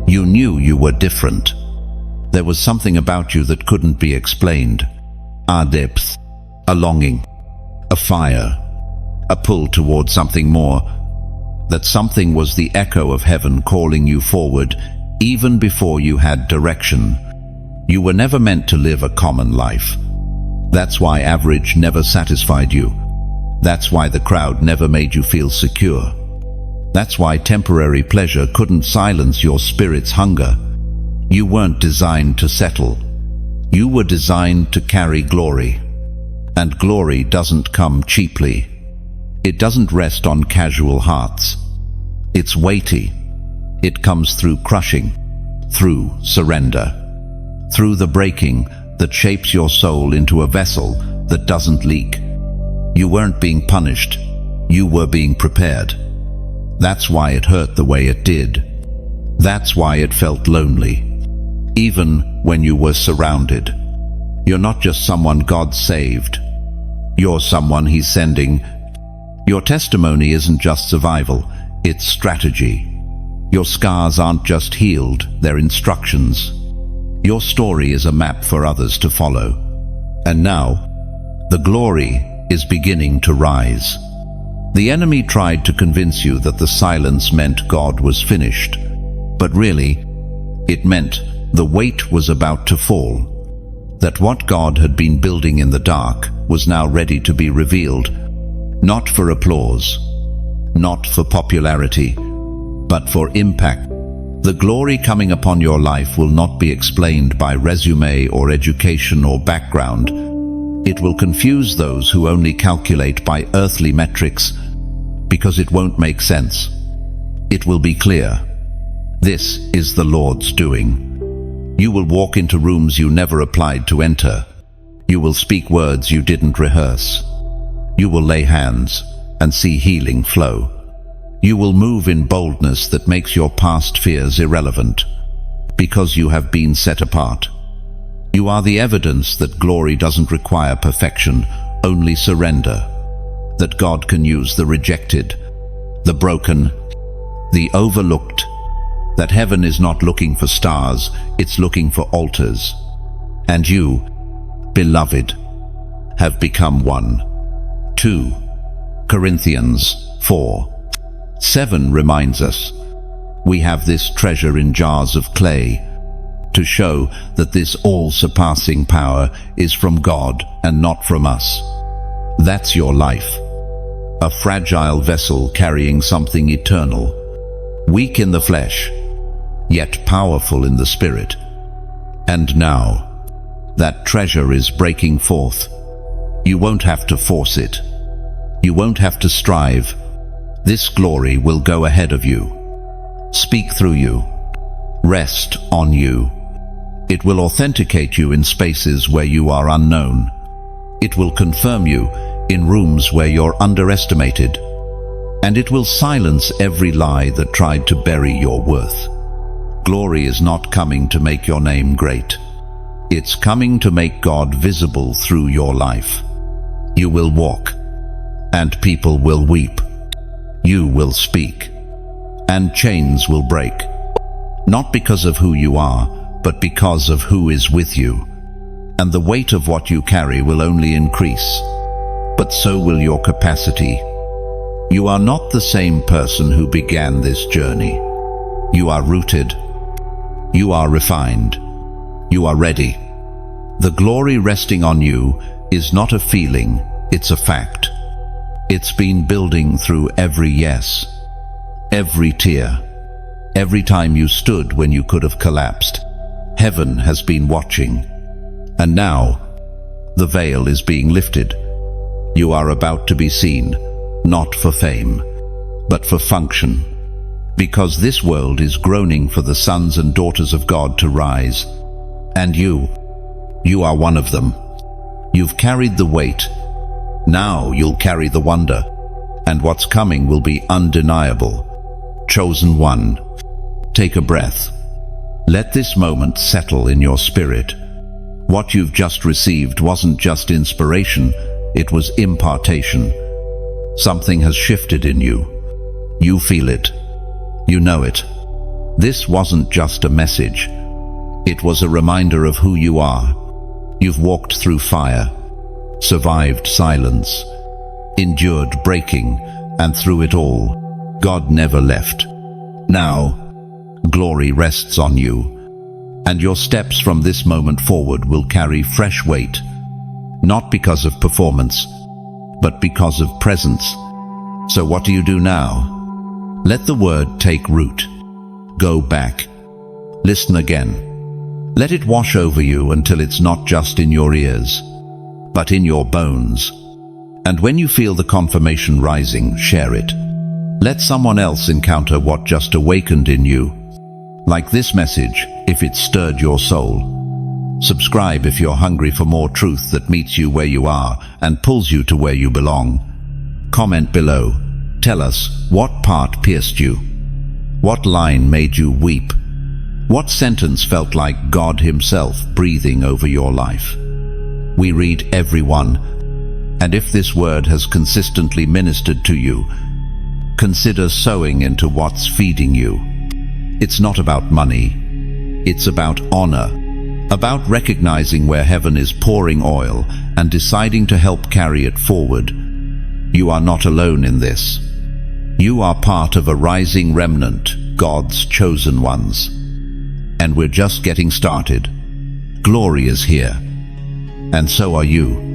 you knew you were different. There was something about you that couldn't be explained. A depth, a longing, a fire, a pull toward something more. That something was the echo of heaven calling you forward, even before you had direction. You were never meant to live a common life. That's why average never satisfied you. That's why the crowd never made you feel secure. That's why temporary pleasure couldn't silence your spirit's hunger. You weren't designed to settle. You were designed to carry glory. And glory doesn't come cheaply. It doesn't rest on casual hearts. It's weighty. It comes through crushing, through surrender, through the breaking that shapes your soul into a vessel that doesn't leak. You weren't being punished. You were being prepared. That's why it hurt the way it did. That's why it felt lonely, even when you were surrounded. You're not just someone God saved. You're someone He's sending. Your testimony isn't just survival, it's strategy. Your scars aren't just healed, they're instructions. Your story is a map for others to follow. And now, the glory is beginning to rise. The enemy tried to convince you that the silence meant God was finished. But really, it meant the weight was about to fall. That what God had been building in the dark was now ready to be revealed. Not for applause, not for popularity, but for impact. The glory coming upon your life will not be explained by resume or education or background. It will confuse those who only calculate by earthly metrics, because it won't make sense. It will be clear. This is the Lord's doing. You will walk into rooms you never applied to enter. You will speak words you didn't rehearse. You will lay hands and see healing flow. You will move in boldness that makes your past fears irrelevant, because you have been set apart. You are the evidence that glory doesn't require perfection, only surrender. That God can use the rejected, the broken, the overlooked. That heaven is not looking for stars, it's looking for altars. And you, beloved, have become one. 2 Corinthians 4:7 reminds us, we have this treasure in jars of clay, to show that this all-surpassing power is from God and not from us. That's your life. A fragile vessel carrying something eternal, weak in the flesh, yet powerful in the spirit. And now, that treasure is breaking forth. You won't have to force it. You won't have to strive. This glory will go ahead of you, speak through you, rest on you. It will authenticate you in spaces where you are unknown. It will confirm you in rooms where you're underestimated. And it will silence every lie that tried to bury your worth. Glory is not coming to make your name great. It's coming to make God visible through your life. You will walk, and people will weep. You will speak, and chains will break. Not because of who you are, but because of who is with you. And the weight of what you carry will only increase. But so will your capacity. You are not the same person who began this journey. You are rooted. You are refined. You are ready. The glory resting on you is not a feeling, it's a fact. It's been building through every yes, every tear, every time you stood when you could have collapsed. Heaven has been watching. And now, the veil is being lifted. You are about to be seen, not for fame, but for function. Because this world is groaning for the sons and daughters of God to rise. And you are one of them. You've carried the weight. Now you'll carry the wonder. And what's coming will be undeniable. Chosen one. Take a breath. Let this moment settle in your spirit. What you've just received wasn't just inspiration, it was impartation. Something has shifted in you. You feel it. You know it. This wasn't just a message. It was a reminder of who you are. You've walked through fire, survived silence, endured breaking, and through it all, God never left. Now, glory rests on you, and your steps from this moment forward will carry fresh weight, not because of performance, but because of presence. So what do you do now? Let the word take root. Go back. Listen again. Let it wash over you until it's not just in your ears, but in your bones. And when you feel the confirmation rising, share it. Let someone else encounter what just awakened in you. Like this message, if it stirred your soul. Subscribe if you're hungry for more truth that meets you where you are and pulls you to where you belong. Comment below. Tell us, what part pierced you? What line made you weep? What sentence felt like God Himself breathing over your life? We read every one, and if this word has consistently ministered to you, consider sowing into what's feeding you. It's not about money. It's about honor, about recognizing where heaven is pouring oil and deciding to help carry it forward. You are not alone in this. You are part of a rising remnant, God's chosen ones. And we're just getting started. Glory is here. And so are you.